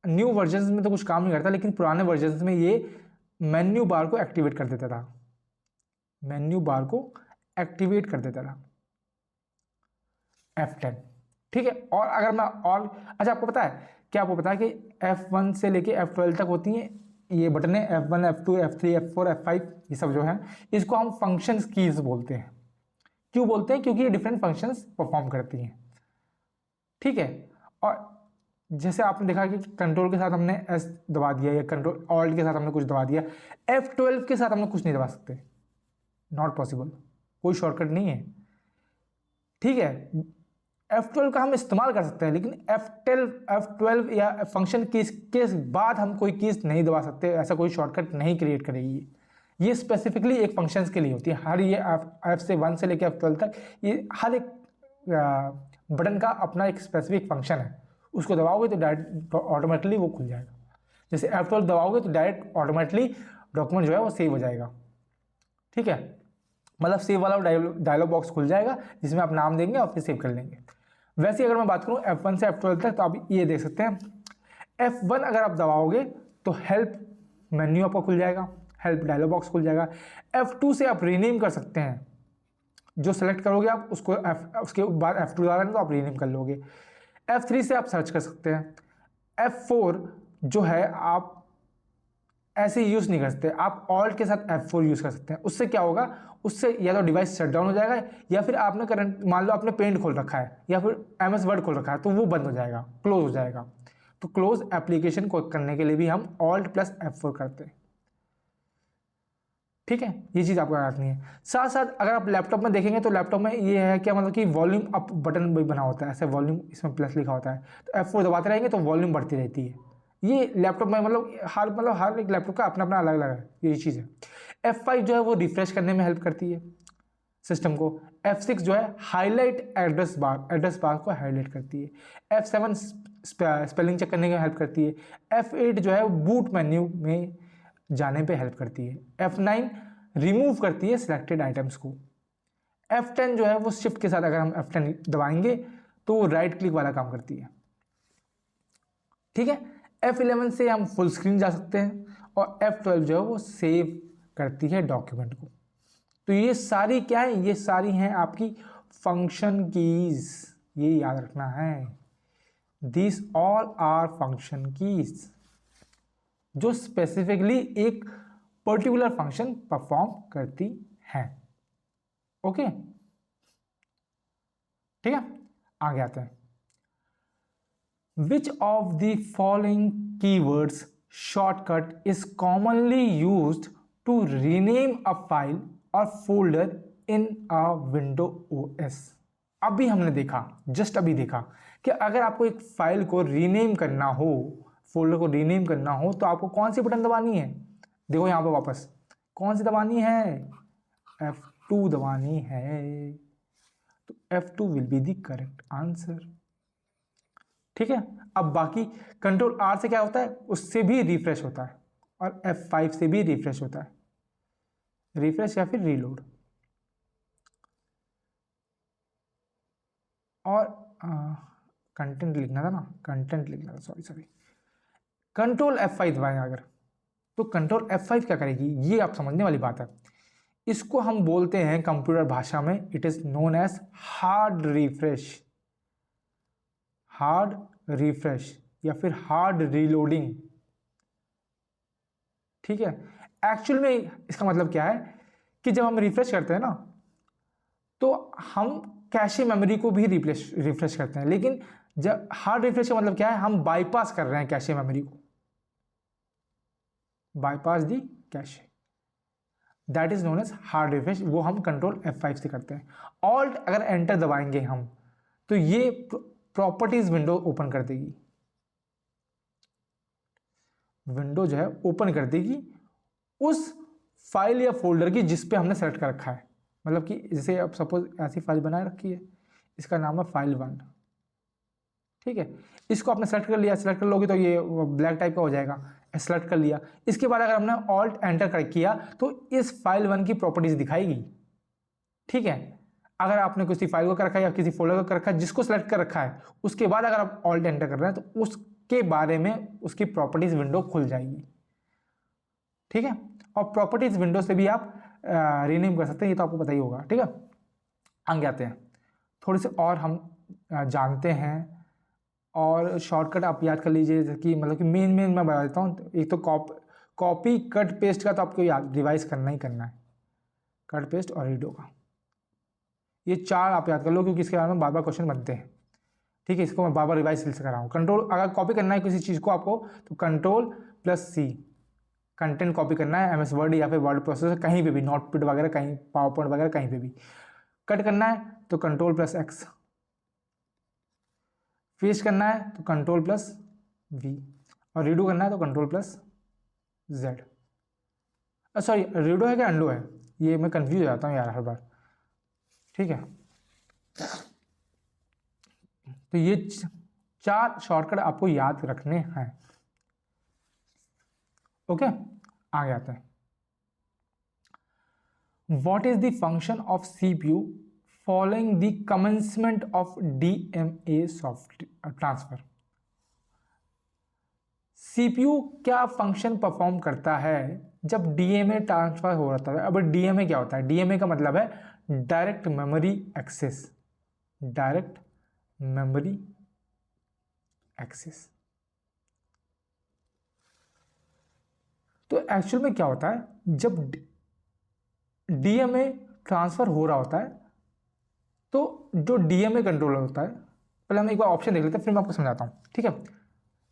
न्यू वर्जन में तो कुछ काम नहीं करता, लेकिन पुराने वर्जन में ये मेन्यू बार को एक्टिवेट कर देता था, मेन्यू बार को एक्टिवेट कर देता था F10। ठीक है, और अगर मैं और अच्छा, आपको पता है क्या, आपको पता है कि F1 से लेके F12 तक होती हैं ये बटनें, F1 F2 F3 F4 F5, ये सब जो है इसको हम फंक्शंस कीज बोलते हैं। क्यों बोलते हैं? क्योंकि ये डिफरेंट फंक्शंस परफॉर्म करती हैं। ठीक है, और जैसे आपने देखा कि कंट्रोल के साथ हमने S दबा दिया या कंट्रोल ऑल्ट के साथ हमने कुछ दबा दिया, F12 के साथ हमने कुछ नहीं दबा सकते, नॉट पॉसिबल, कोई शॉर्टकट नहीं है। ठीक है, F12 का हम इस्तेमाल कर सकते हैं, लेकिन F12 या फंक्शन कीज के बाद हम कोई कीज नहीं दबा सकते, ऐसा कोई शॉर्टकट नहीं क्रिएट करेगी। ये स्पेसिफिकली एक फंक्शंस के लिए होती है। हर ये F1 से लेकर F12 तक ये हर एक बटन का अपना एक स्पेसिफिक फंक्शन है, उसको दबाओगे तो डायरेक्ट ऑटोमेटिकली वो खुल जाएगा। जैसे F12 दबाओगे तो डायरेक्ट ऑटोमेटिकली डॉक्यूमेंट जो है वो सेव हो जाएगा। ठीक है, मतलब सेव वाला डायलॉग बॉक्स खुल जाएगा जिसमें आप नाम देंगे और फिर सेव कर लेंगे। वैसे अगर मैं बात करूं F1 से F12 तक, तो आप ये देख सकते हैं F1 अगर आप दबाओगे तो हेल्प मेन्यू आपका खुल जाएगा, हेल्प डायलॉग बॉक्स खुल जाएगा। F2 से आप रीनेम कर सकते हैं, जो सेलेक्ट करोगे आप उसको उसके बाद F2 दबा देंगे तो आप रीनेम कर लोगे। F3 से आप सर्च कर सकते हैं। F4 जो है आप ऐसे यूज़ नहीं कर सकते, आप ऑल्ट के साथ F4 यूज़ कर सकते हैं। उससे क्या होगा, उससे या तो डिवाइस शट डाउन हो जाएगा, या फिर आपने करंट मान लो आपने पेंट खोल रखा है या फिर MS वर्ड खोल रखा है तो वो बंद हो जाएगा, क्लोज हो जाएगा। तो क्लोज एप्लीकेशन को करने के लिए भी हम ऑल्ट प्लस F4 करते हैं। ठीक है, ये चीज़ आपको याद नहीं है। साथ साथ अगर आप लैपटॉप में देखेंगे तो लैपटॉप में ये है क्या, मतलब कि वॉल्यूम अप बटन भी बना होता है, ऐसे वॉल्यूम इसमें प्लस लिखा होता है, तो F4 दबाते रहेंगे तो वॉल्यूम बढ़ती रहती है। ये लैपटॉप में मतलब हर एक लैपटॉप का अपना अपना अलग अलग है, ये चीज़ है। F5 जो है वो रिफ्रेश करने में हेल्प करती है सिस्टम को। F6 जो है हाईलाइट एड्रेस बार को हाईलाइट करती है। F7 स्पेलिंग चेक करने में हेल्प करती है। F8 जो है बूट मेन्यू में जाने पे हेल्प करती है। F9 रिमूव करती है सिलेक्टेड आइटम्स को। F10 जो है वो शिफ्ट के साथ अगर हम F10 दबाएंगे तो वो राइट क्लिक वाला काम करती है। ठीक है, F11 से हम फुल स्क्रीन जा सकते हैं, और F12 जो है वो सेव करती है डॉक्यूमेंट को। तो ये सारी क्या है, ये सारी हैं आपकी फंक्शन कीज, ये याद रखना है। This all are function keys जो स्पेसिफिकली एक पर्टिकुलर फंक्शन परफॉर्म करती हैं। ओके, ठीक है, आगे आते हैं। Which of the following keywords shortcut is commonly used to rename a file और folder in a window OS। अभी हमने देखा, जस्ट अभी देखा कि अगर आपको एक फाइल को रीनेम करना हो, फोल्डर को रीनेम करना हो, तो आपको कौन सी बटन दबानी है? देखो यहाँ पर वापस कौन सी दबानी है? F2 दबानी है। तो F2 will be the correct answer. ठीक है, अब बाकी कंट्रोल R से क्या होता है, उससे भी रिफ्रेश होता है, और F5 से भी रिफ्रेश होता है, रिफ्रेश या फिर रीलोड। और कंटेंट लिखना था ना, कंटेंट लिखना था, सॉरी। कंट्रोल F5 दबाएं अगर, तो कंट्रोल F5 क्या करेगी, ये आप समझने वाली बात है। इसको हम बोलते हैं कंप्यूटर भाषा में, it is known as hard refresh या फिर हार्ड रीलोडिंग। ठीक है, एक्चुअल में इसका मतलब क्या है कि जब हम रिफ्रेश करते हैं ना, तो हम कैशे मेमोरी को भी रिफ्रेश करते हैं, लेकिन जब हार्ड रिफ्रेश का मतलब क्या है, हम बाईपास कर रहे हैं कैशे मेमोरी को, bypass the cache, that is known as hard refresh. वो हम कंट्रोल F5 से करते हैं। ऑल्ट अगर एंटर दबाएंगे हम, तो ये प्रॉपर्टीज विंडो ओपन कर देगी, विंडो जो है ओपन कर देगी उस फाइल या फोल्डर की जिस पे हमने सेलेक्ट कर रखा है। मतलब कि जैसे अब सपोज ऐसी फाइल बना रखी है, इसका नाम है file1। ठीक है, इसको आपने सेलेक्ट कर लिया, सेलेक्ट कर लोगे तो ये ब्लैक टाइप का हो जाएगा, सेलेक्ट कर लिया। इसके बाद अगर हमने ऑल्ट एंटर कर किया तो इस file1 की प्रॉपर्टीज दिखाएगी। ठीक है, अगर आपने किसी फाइल को कर रखा है या किसी फोल्डर को कर रखा है जिसको सेलेक्ट कर रखा है, उसके बाद अगर आप ऑल्ट एंटर कर रहे हैं तो उसके बारे में उसकी प्रॉपर्टीज विंडो खुल जाएगी। ठीक है, और प्रॉपर्टीज विंडो से भी आप रीनेम कर सकते हैं, ये तो आपको पता ही होगा। ठीक है, आगे आते हैं, थोड़े से और हम जानते हैं और शॉर्टकट आप याद कर लीजिए, जैसे कि मतलब कि मेन मैं बता देता हूँ। एक तो कॉपी कट पेस्ट का तो आपको याद रिवाइज करना ही करना है, कट पेस्ट और रीडो का, ये 4 आप याद कर लो क्योंकि इसके बारे में बार बार क्वेश्चन बनते हैं। ठीक है, इसको मैं बार बार रिवाइज फिर से कर रहा हूँ। कंट्रोल, अगर कॉपी करना है किसी चीज़ को आपको तो Ctrl+C, कंटेंट कॉपी करना है MS वर्ड या फिर वर्ड प्रोसेसर, कहीं पे भी, नोटपैड वगैरह, कहीं पावर पॉइंट वगैरह, कहीं पे भी। कट करना है तो Ctrl+X, पेस्ट करना है तो Ctrl+V, और रीडो करना है तो Ctrl+Z। सॉरी, रीडो है क्या अंडो है, ये मैं कंफ्यूज हो जाता हूँ यार हर बार। ठीक है, तो ये 4 शॉर्टकट आपको याद रखने हैं। ओके, आगे आते हैं। What is the function of CPU following the commencement of DMA soft transfer. CPU क्या फंक्शन परफॉर्म करता है जब DMA ट्रांसफर हो रहा है। अब DMA क्या होता है? DMA का मतलब है direct memory access, direct memory access. तो एक्चुअल में क्या होता है, जब DMA ट्रांसफर हो रहा होता है तो जो DMA कंट्रोलर होता है, पहले हम एक बार ऑप्शन देख लेते हैं फिर मैं आपको समझाता हूं। ठीक है,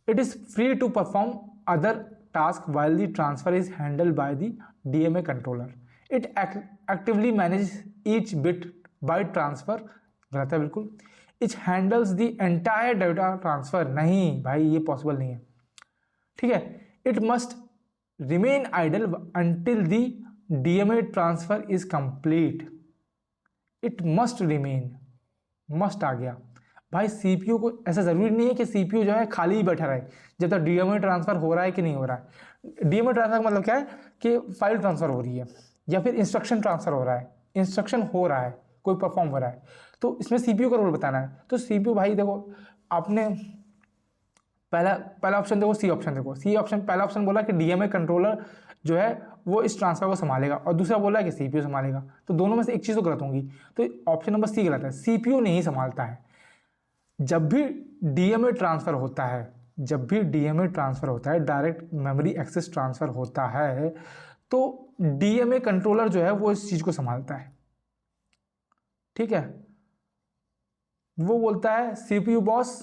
it is free to perform other task while the transfer is handled by the DMA controller. It actively manage each bit by transfer, गलत है बिल्कुल। It handles the entire data transfer, नहीं भाई ये पॉसिबल नहीं है। ठीक है, it must remain idle until the DMA transfer is complete. It must remain, must आ गया भाई। CPU को ऐसा जरूरी नहीं है कि CPU जो है खाली ही बैठा रहे जब तक DMA ट्रांसफर हो रहा है कि नहीं हो रहा है। DMA ट्रांसफर का मतलब क्या है कि फाइल ट्रांसफर हो रही है या फिर इंस्ट्रक्शन ट्रांसफर हो रहा है, इंस्ट्रक्शन हो रहा है, कोई परफॉर्म हो रहा है, तो इसमें CPU का रोल बताना है। तो CPU भाई देखो, आपने पहला ऑप्शन देखो, सी ऑप्शन देखो, सी ऑप्शन पहला ऑप्शन बोला कि DMA कंट्रोलर जो है वो इस ट्रांसफर को संभालेगा और दूसरा बोला है कि CPU संभालेगा, तो दोनों में से एक चीज़ तो गलत होंगी। तो ऑप्शन नंबर सी गलत है, CPU नहीं संभालता है। जब भी DMA ट्रांसफर होता है, जब भी DMA ट्रांसफर होता है, डायरेक्ट मेमोरी एक्सेस ट्रांसफर होता है, तो DMA कंट्रोलर जो है वो इस चीज़ को संभालता है। ठीक है, वो बोलता है CPU बॉस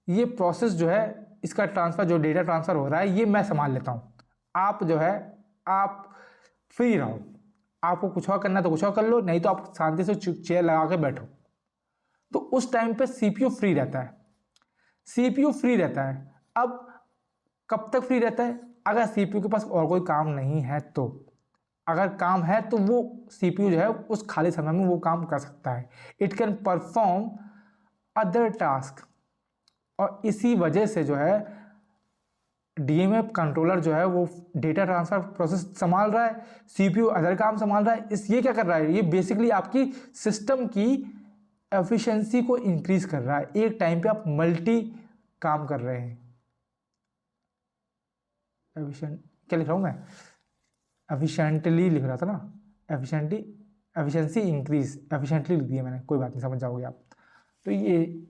ये प्रोसेस जो है, इसका ट्रांसफर, जो डेटा ट्रांसफर हो रहा है ये मैं संभाल लेता हूँ, आप जो है आप फ्री रहो, आपको कुछ और करना तो कुछ और कर लो, नहीं तो आप शांति से चेयर लगा के बैठो। तो उस टाइम पे CPU फ्री रहता है, CPU फ्री रहता है। अब कब तक फ्री रहता है? अगर CPU के पास और कोई काम नहीं है तो, अगर काम है तो वो CPU जो है उस खाली समय में वो काम कर सकता है। It can perform other task, और इसी वजह से जो है DMA कंट्रोलर जो है वो डेटा ट्रांसफर प्रोसेस संभाल रहा है, CPU अदर काम संभाल रहा है। ये क्या कर रहा है? ये बेसिकली आपकी सिस्टम की एफिशिएंसी को इंक्रीज कर रहा है। एक टाइम पे आप मल्टी काम कर रहे हैं। एफिशिएंट क्या लिख रहा हूँ मैं? एफिशिएंटली लिख रहा था ना, एफिशिएंसी इंक्रीज, एफिशिएंटली लिख दिया मैंने, कोई बात नहीं, समझ जाओगे आप। तो ये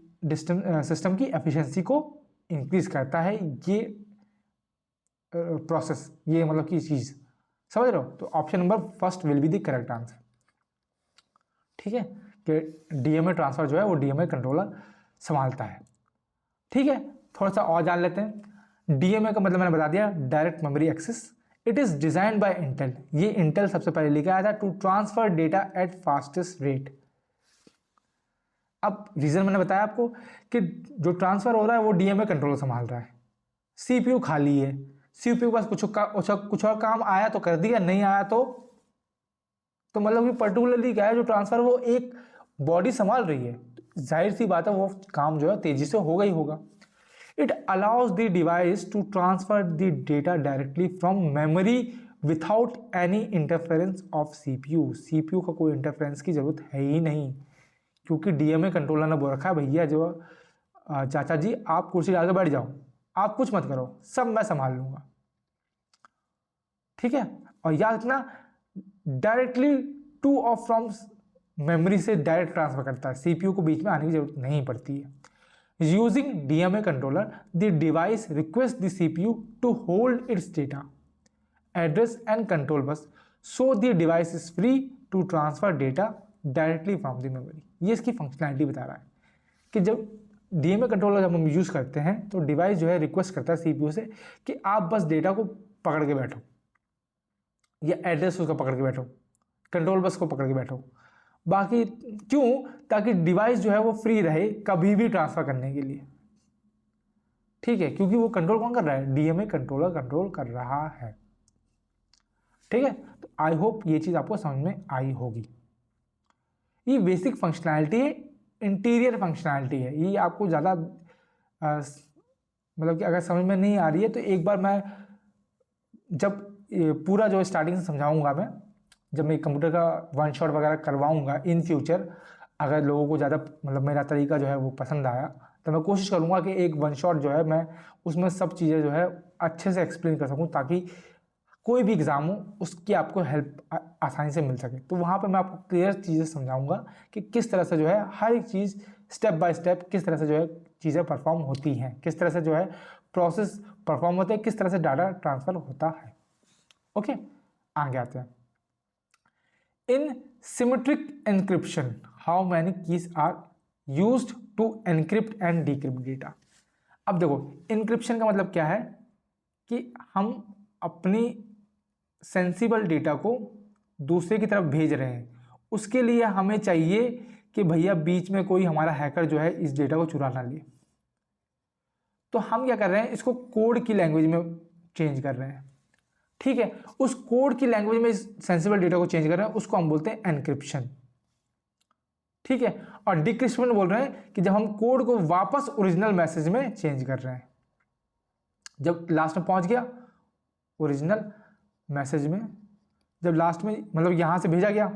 सिस्टम की एफिशिएंसी को इंक्रीज करता है ये प्रोसेस, ये मतलब की चीज़, समझ रहे हो? तो option number first will be the correct answer. ठीक है, कि DMA ट्रांसफर जो है वो DMA कंट्रोलर संभालता है। ठीक है, थोड़ा सा और जान लेते हैं। DMA का मतलब मैंने बता दिया, direct memory access. It is design by Intel, ये इंटेल सबसे पहले लिखा आया था, to transfer data at fastest rate. अब रीजन मैंने बताया आपको कि जो ट्रांसफर हो रहा है वो DMA कंट्रोलर संभाल रहा है, CPU खाली है, CPU के पास कुछ और काम आया तो कर दिया, नहीं आया तो मतलब कि पर्टिकुलरली क्या है, जो ट्रांसफर वो एक बॉडी संभाल रही है, जाहिर सी बात है वो काम जो है तेजी से होगा ही होगा। It allows the device to transfer the data directly from memory without any interference of CPU। CPU का कोई इंटरफेरेंस की जरूरत है ही नहीं, क्योंकि डीएमए कंट्रोलर ने बोल रखा है भैया जो चाचा जी आप कुर्सी डाल के बैठ जाओ, आप कुछ मत करो, सब मैं संभाल लूंगा। ठीक है, और याद रखना डायरेक्टली टू और फ्रॉम मेमोरी से डायरेक्ट ट्रांसफर करता है, सीपीयू को बीच में आने की जरूरत नहीं पड़ती है। Using DMA controller the device request the CPU to hold its data address and control bus so the device is free to transfer data directly from the memory. ये इसकी फंक्शनैलिटी बता रहा है कि जब डीएमए कंट्रोलर जब हम use करते हैं तो डिवाइस जो है रिक्वेस्ट करता है सीपीयू से कि आप बस डेटा को पकड़ के बैठो या एड्रेस उसका पकड़ के बैठो, कंट्रोल बस को पकड़ के बैठो, बाकी क्यों, ताकि डिवाइस जो है वो फ्री रहे कभी भी ट्रांसफर करने के लिए। ठीक है, क्योंकि वो कंट्रोल कौन कर रहा है, डीएमए कंट्रोलर कंट्रोल कर रहा है। ठीक है, तो आई होप ये चीज़ आपको समझ में आई होगी। ये बेसिक फंक्शनैलिटी है, इंटीरियर फंक्शनैलिटी है, ये आपको ज़्यादा मतलब कि अगर समझ में नहीं आ रही है तो एक बार मैं जब पूरा जो स्टार्टिंग से समझाऊंगा, मैं जब मैं कंप्यूटर का वन शॉट वगैरह करवाऊंगा इन फ्यूचर, अगर लोगों को ज़्यादा मतलब मेरा तरीका जो है वो पसंद आया तो मैं कोशिश करूंगा कि एक वन शॉट जो है मैं उसमें सब चीज़ें जो है अच्छे से एक्सप्लेन कर सकूं, ताकि कोई भी एग्ज़ाम हो उसकी आपको हेल्प आसानी से मिल सके। तो वहाँ पर मैं आपको क्लियर चीज़ें समझाऊंगा कि किस तरह से जो है हर एक चीज़ स्टेप बाय स्टेप किस तरह से जो है चीज़ें परफॉर्म होती हैं, किस तरह से जो है प्रोसेस परफॉर्म होते हैं, किस तरह से डाटा ट्रांसफ़र होता है। ओके, आगे आते हैं। In symmetric encryption how many keys are used to encrypt and decrypt data. अब देखो एनक्रिप्शन का मतलब क्या है कि हम अपनी सेंसिबल डेटा को दूसरे की तरफ भेज रहे हैं, उसके लिए हमें चाहिए कि भैया बीच में कोई हमारा हैकर जो है इस डेटा को चुरा ना ले। तो हम क्या कर रहे हैं, इसको कोड की लैंग्वेज में चेंज कर रहे हैं। ठीक है, उस कोड की लैंग्वेज में सेंसिबल डेटा को चेंज कर रहे हैं, उसको हम बोलते हैं एनक्रिप्शन। ठीक है, और डिक्रिप्शन बोल रहे हैं कि जब हम कोड को वापस ओरिजिनल मैसेज में चेंज कर रहे हैं, जब लास्ट में पहुंच गया ओरिजिनल मैसेज में, जब लास्ट में मतलब यहां से भेजा गया,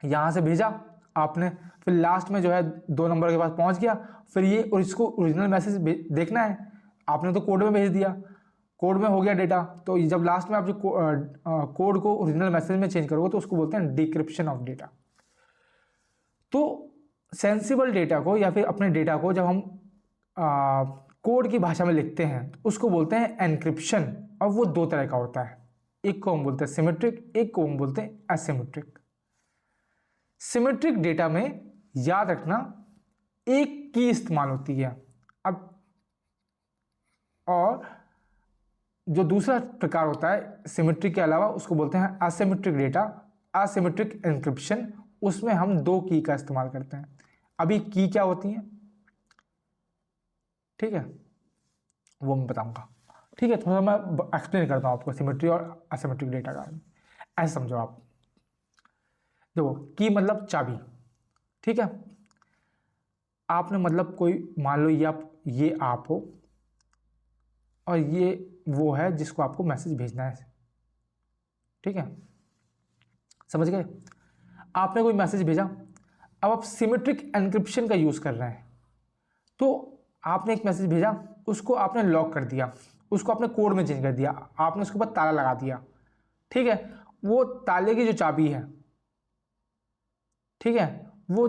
यहां से भेजा आपने, फिर लास्ट में जो है 2 नंबर के पास पहुंच गया, फिर ये और इसको ओरिजिनल मैसेज देखना है, आपने तो कोड में भेज दिया, कोड में हो गया डेटा, तो जब लास्ट में आप जो कोड को ओरिजिनल मैसेज में चेंज करोगे तो उसको बोलते हैं डिक्रिप्शन ऑफ डेटा। तो सेंसिबल डेटा को या फिर अपने डेटा को जब हम कोड की भाषा में लिखते हैं तो उसको बोलते हैं एनक्रिप्शन, और वो 2 तरह का होता है, एक को हम बोलते हैं सिमेट्रिक, एक को हम बोलते हैं एसिमेट्रिक। सिमेट्रिक डेटा में याद रखना एक की इस्तेमाल होती है, अब और जो दूसरा प्रकार होता है सिमेट्रिक के अलावा उसको बोलते हैं असिमेट्रिक डेटा, असिमेट्रिक एनक्रिप्शन, उसमें हम 2 की का इस्तेमाल करते हैं। अभी की क्या होती है, ठीक है, वो मैं बताऊंगा। ठीक है, थोड़ा मैं एक्सप्लेन करता हूं आपको सिमेट्री और असिमेट्रिक डेटा का। ऐसे समझो आप, देखो की मतलब चाबी। ठीक है, आपने मतलब कोई मान लो ये आप हो और ये वो है जिसको आपको मैसेज भेजना है। ठीक है, समझ गए, आपने कोई मैसेज भेजा, अब आप सिमेट्रिक एनक्रिप्शन का यूज कर रहे हैं, तो आपने एक मैसेज भेजा, उसको आपने लॉक कर दिया, उसको आपने कोड में चेंज कर दिया, आपने उसके ऊपर ताला लगा दिया। ठीक है, वो ताले की जो चाबी है, ठीक है, वो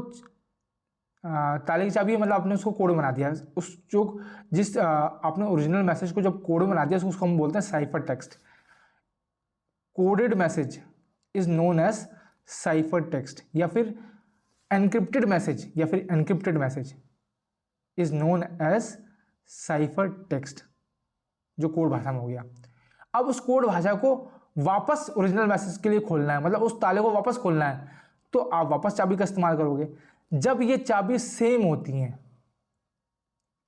ताले की चाबी है, मतलब आपने उसको कोड बना दिया, उस जो जिस आपने ओरिजिनल मैसेज को जब कोड बना दिया उसको हम बोलते हैं cipher text. Coded message is known as cipher text, या फिर एनक्रिप्टेड मैसेज या फिर encrypted message is known as cipher text, जो कोड भाषा में हो गया। अब उस कोड भाषा को वापस ओरिजिनल मैसेज के लिए खोलना है, मतलब उस ताले को वापस खोलना है, तो आप वापस चाबी का इस्तेमाल करोगे। जब ये चाबी सेम होती हैं,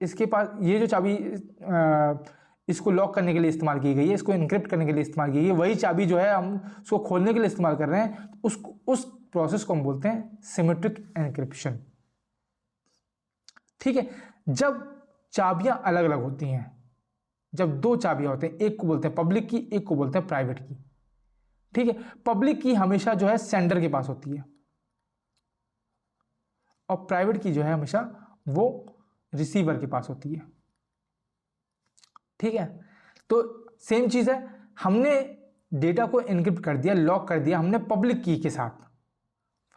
इसके पास ये जो चाबी इसको लॉक करने के लिए इस्तेमाल की गई है, इसको एनक्रिप्ट करने के लिए इस्तेमाल की गई है, वही चाबी जो है हम उसको खोलने के लिए इस्तेमाल कर रहे हैं, उस प्रोसेस को हम बोलते हैं सिमेट्रिक एनक्रिप्शन। ठीक है, जब चाबियां अलग अलग होती हैं, जब 2 चाबियां होते हैं, एक को बोलते हैं पब्लिक की, एक को बोलते हैं प्राइवेट की। ठीक है, पब्लिक की हमेशा जो है सेंडर के पास होती है, और प्राइवेट की जो है हमेशा वो रिसीवर के पास होती है। ठीक है, तो सेम चीज़ है, हमने डेटा को एन्क्रिप्ट कर दिया, लॉक कर दिया हमने पब्लिक की के साथ,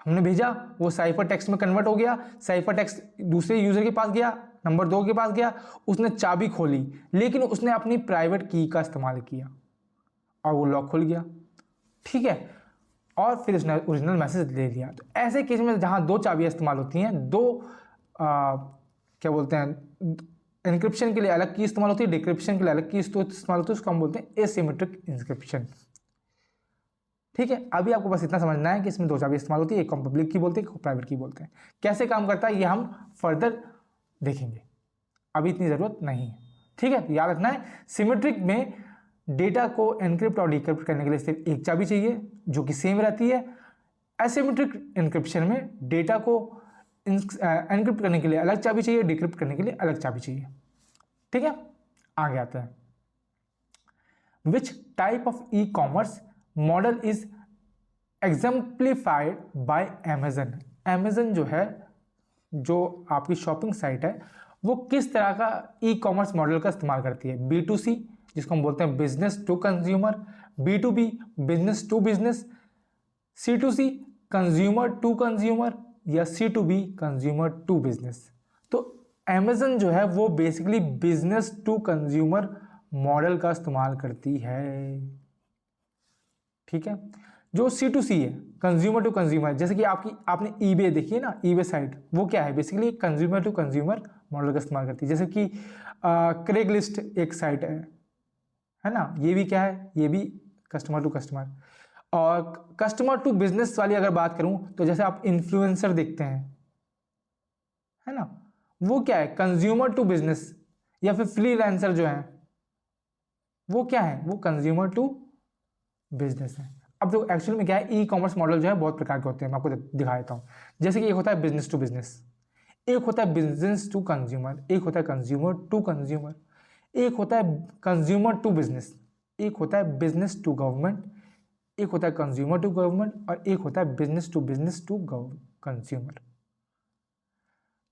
हमने भेजा, वो साइफर टेक्स्ट में कन्वर्ट हो गया, साइफर टेक्स्ट दूसरे यूजर के पास गया, नंबर 2 के पास गया, उसने चाबी खोली, लेकिन उसने अपनी प्राइवेट की का इस्तेमाल किया और वो लॉक खुल गया। ठीक है, और फिर उसने ओरिजिनल मैसेज ले लिया। तो ऐसे केस में जहाँ 2 चाबियाँ इस्तेमाल होती हैं, क्या बोलते हैं, एन्क्रिप्शन के लिए अलग की इस्तेमाल होती है, डिक्रिप्शन के लिए अलग की इस्तेमाल होती है, उसको हम बोलते हैं एसिमेट्रिक इंक्रिप्शन। ठीक है, अभी आपको बस इतना समझना है कि इसमें 2 चाबी इस्तेमाल होती है, एक को पब्लिक की बोलते हैं, एक को प्राइवेट की बोलते हैं। कैसे काम करता है ये हम फर्दर देखेंगे, अभी इतनी ज़रूरत नहीं है। ठीक है, तो याद रखना है, सिमेट्रिक में डेटा को एनक्रिप्ट और डिक्रिप्ट करने के लिए सिर्फ एक चाबी चाहिए जो कि सेम रहती है। एसिमेट्रिक एन्क्रिप्शन में डेटा को एनक्रिप्ट करने के लिए अलग चाबी चाहिए, डिक्रिप्ट करने के लिए अलग चाबी चाहिए। ठीक है, आगे आते हैं। Which type of e commerce model is exemplified by Amazon. Amazon जो है, जो आपकी शॉपिंग साइट है, वो किस तरह का ई कॉमर्स मॉडल का इस्तेमाल करती है। B2C जिसको हम बोलते हैं business to consumer, B2B business to business, C2C consumer to consumer, या C2B कंज्यूमर टू बिजनेस। तो अमेजन जो है वो basically business to consumer model का इस्तेमाल करती है। ठीक है, जो C2C है, कंज्यूमर टू कंज्यूमर, जैसे कि आपने eBay देखी है ना, eBay साइट, वो क्या है, basically consumer to consumer model का इस्तेमाल करती है। जैसे कि क्रेगलिस्ट एक साइट है ना, ये भी क्या है, ये भी कस्टमर टू कस्टमर। और कस्टमर टू बिजनेस वाली अगर बात करूं तो जैसे आप इन्फ्लुएंसर देखते हैं, है ना, वो क्या है, कंज्यूमर टू बिजनेस। या फिर फ्रीलांसर जो है वो क्या है, वो कंज्यूमर टू बिजनेस है। अब तो एक्चुअल में क्या है, ई कॉमर्स मॉडल जो है बहुत प्रकार के होते हैं, मैं आपको दिखा देता हूँ। जैसे कि एक होता है बिजनेस टू बिजनेस, एक होता है बिजनेस टू कंज्यूमर, एक होता है कंज्यूमर टू कंज्यूमर, एक होता है कंज्यूमर टू बिजनेस, एक होता है बिजनेस टू गवर्नमेंट, एक होता है कंज्यूमर टू गवर्नमेंट, और एक होता है बिजनेस टू कंज्यूमर।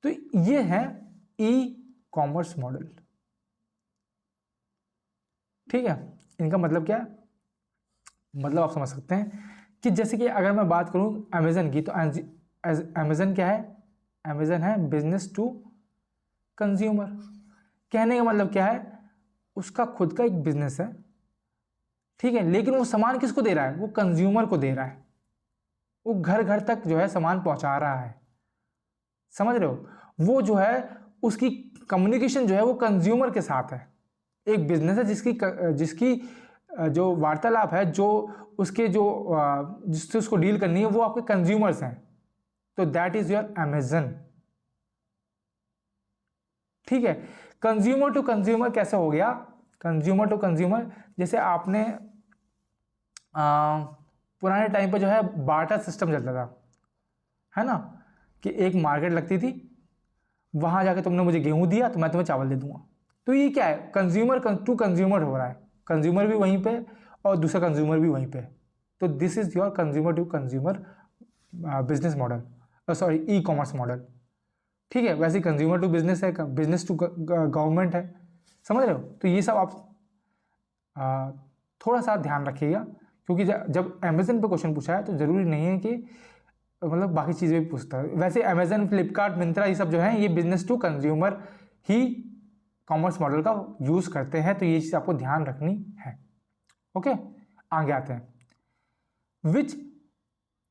तो ये है ई कॉमर्स मॉडल। ठीक है, इनका मतलब क्या है, मतलब आप समझ सकते हैं कि जैसे कि अगर मैं बात करूं अमेजन की, तो अमेजन क्या है, अमेजन है बिजनेस टू कंज्यूमर। कहने का मतलब क्या है, उसका खुद का एक बिजनेस है, ठीक है, लेकिन वो सामान किसको दे रहा है, वो कंज्यूमर को दे रहा है, वो घर घर तक जो है सामान पहुंचा रहा है। समझ रहे हो, वो जो है उसकी कम्युनिकेशन जो है वो कंज्यूमर के साथ है। एक बिजनेस है जिसकी जो वार्तालाप है, जो उसके जो जिससे उसको डील करनी है, वो आपके कंज्यूमर्स हैं। तो दैट इज योर अमेजन। ठीक है, कंज्यूमर टू कंज्यूमर कैसे हो गया, कंज्यूमर टू कंज्यूमर, जैसे आपने पुराने टाइम पे जो है बार्टर सिस्टम चलता था, है ना, कि एक मार्केट लगती थी, वहां जाके तुमने मुझे गेहूं दिया तो मैं तुम्हें चावल दे दूंगा। तो ये क्या है, कंज्यूमर टू कंज्यूमर हो रहा है, कंज्यूमर भी वहीं पे और दूसरा कंज्यूमर भी वहीं पे। तो this is your consumer to consumer business model, sorry e commerce model. ठीक है, वैसे कंज्यूमर टू बिजनेस है, बिजनेस टू गवर्नमेंट है। समझ रहे हो, तो ये सब आप थोड़ा सा ध्यान रखिएगा, क्योंकि जब अमेजन पे क्वेश्चन पूछा है तो जरूरी नहीं है कि मतलब बाकी चीज़ें भी पूछता है। वैसे अमेजन, फ्लिपकार्ट, मिंत्रा, ये सब जो है ये बिजनेस टू कंज्यूमर ही कॉमर्स मॉडल का यूज करते हैं, तो ये चीज़ आपको ध्यान रखनी है। ओके, आगे आते हैं। Which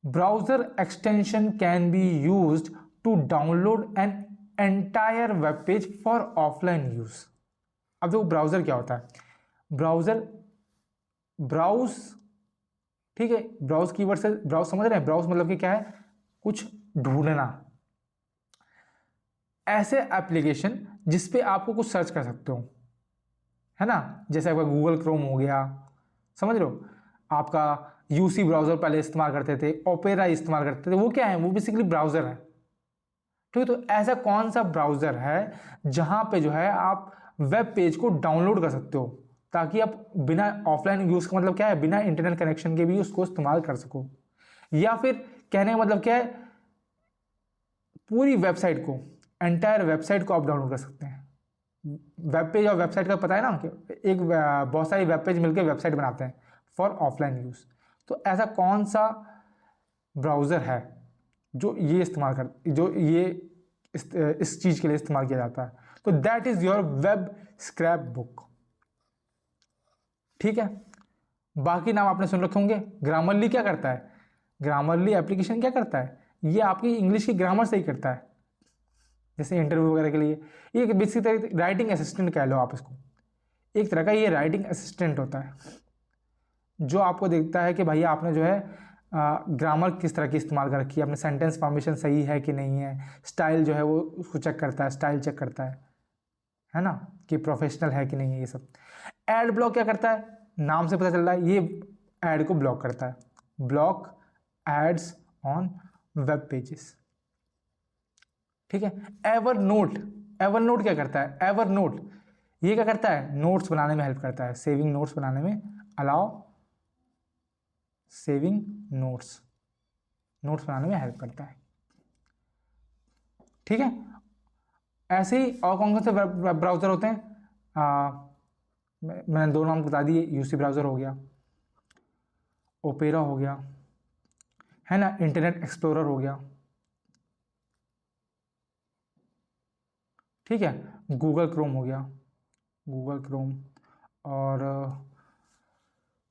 browser extension can be used to download an entire web page for offline use. अब देखो ब्राउजर क्या होता है, ब्राउजर ब्राउज, ठीक है, ब्राउज कीवर्ड से ब्राउज समझ रहे हैं, ब्राउज मतलब कि क्या है, कुछ ढूंढना, ऐसे एप्लीकेशन जिसपे आपको कुछ सर्च कर सकते हो, है ना, जैसे आपका गूगल क्रोम हो गया, समझ रहे हो, आपका यूसी ब्राउजर पहले इस्तेमाल करते थे, ओपेरा इस्तेमाल करते थे, वो क्या है, वो बेसिकली ब्राउजर है। ठीक है, तो ऐसा कौन सा ब्राउजर है जहां पे जो है आप वेब पेज को डाउनलोड कर सकते हो, ताकि आप बिना ऑफलाइन यूज का मतलब क्या है, बिना इंटरनेट कनेक्शन के भी उसको इस्तेमाल कर सको। या फिर कहने का मतलब क्या है, पूरी वेबसाइट को, एंटायर वेबसाइट को आप डाउनलोड कर सकते हैं। वेब पेज और वेबसाइट का पता है ना कि एक बहुत सारी वेब पेज मिलकर वेबसाइट बनाते हैं फॉर ऑफलाइन यूज़। तो ऐसा कौन सा ब्राउज़र है जो ये इस्तेमाल कर, जो ये इस चीज़ के लिए इस्तेमाल किया जाता है? तो that is your web scrap book. ठीक है, बाकी नाम आपने सुन रखे होंगे। ग्रामरली क्या करता है? ग्रामरली एप्लीकेशन क्या करता है? ये आपकी इंग्लिश की ग्रामर सही करता है, जैसे इंटरव्यू वगैरह के लिए। ये बेसिक तरह राइटिंग असिस्टेंट कह लो आप इसको, एक तरह का ये राइटिंग असिस्टेंट होता है जो आपको देखता है कि भैया आपने जो है ग्रामर किस तरह की इस्तेमाल कर रखी है, अपने सेंटेंस फॉर्मेशन सही है कि नहीं है, स्टाइल जो है वो उसको चेक करता है, स्टाइल चेक करता है ना, कि प्रोफेशनल है कि नहीं है ये सब। एड ब्लॉक क्या करता है? नाम से पता चल रहा है, ये एड को ब्लॉक करता है। Block ads on web pages. ठीक है। एवर नोट क्या करता है? एवर नोट ये क्या करता है? नोट्स बनाने में हेल्प करता है, सेविंग नोट्स बनाने में, अलाउ सेविंग नोट्स बनाने में हेल्प करता है। ठीक है। ऐसे ही और कौन कौन से ब्राउज़र होते हैं? मैंने दो नाम बता दिए, यूसी ब्राउज़र हो गया, ओपेरा हो गया, है ना, इंटरनेट एक्सप्लोरर हो गया, ठीक है, गूगल क्रोम हो गया, गूगल क्रोम, और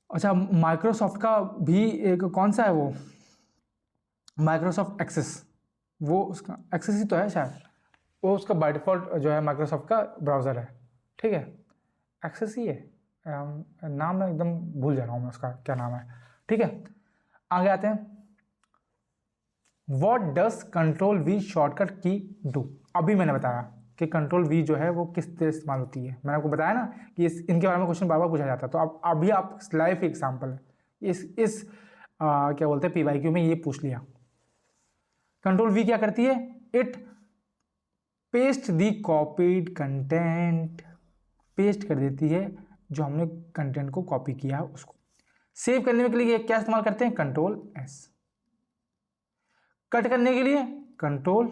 अच्छा माइक्रोसॉफ्ट का भी एक कौन सा है वो, माइक्रोसॉफ्ट एक्सेस, वो उसका एक्सेस ही तो है शायद, वो उसका बाय डिफ़ॉल्ट जो है माइक्रोसॉफ्ट का ब्राउज़र है। ठीक है, एक्सेस ही है, नाम मैं एकदम भूल जा रहा हूँ मैं उसका क्या नाम है। ठीक है, आगे आते हैं। What does control we shortcut की डू? अभी मैंने बताया कि कंट्रोल वी जो है वो किस तरह इस्तेमाल होती है। मैंने आपको बताया ना कि इनके बारे में क्वेश्चन बार बार पूछा जाता है। तो अब अभी आप लाइव एग्जाम्पल है इस क्या बोलते हैं PYQ में ये पूछ लिया। कंट्रोल वी क्या करती है? It paste the copied content, paste कर देती है जो हमने कंटेंट को कॉपी किया है उसको। सेव करने के लिए क्या इस्तेमाल करते हैं? Control S. कट करने के लिए कंट्रोल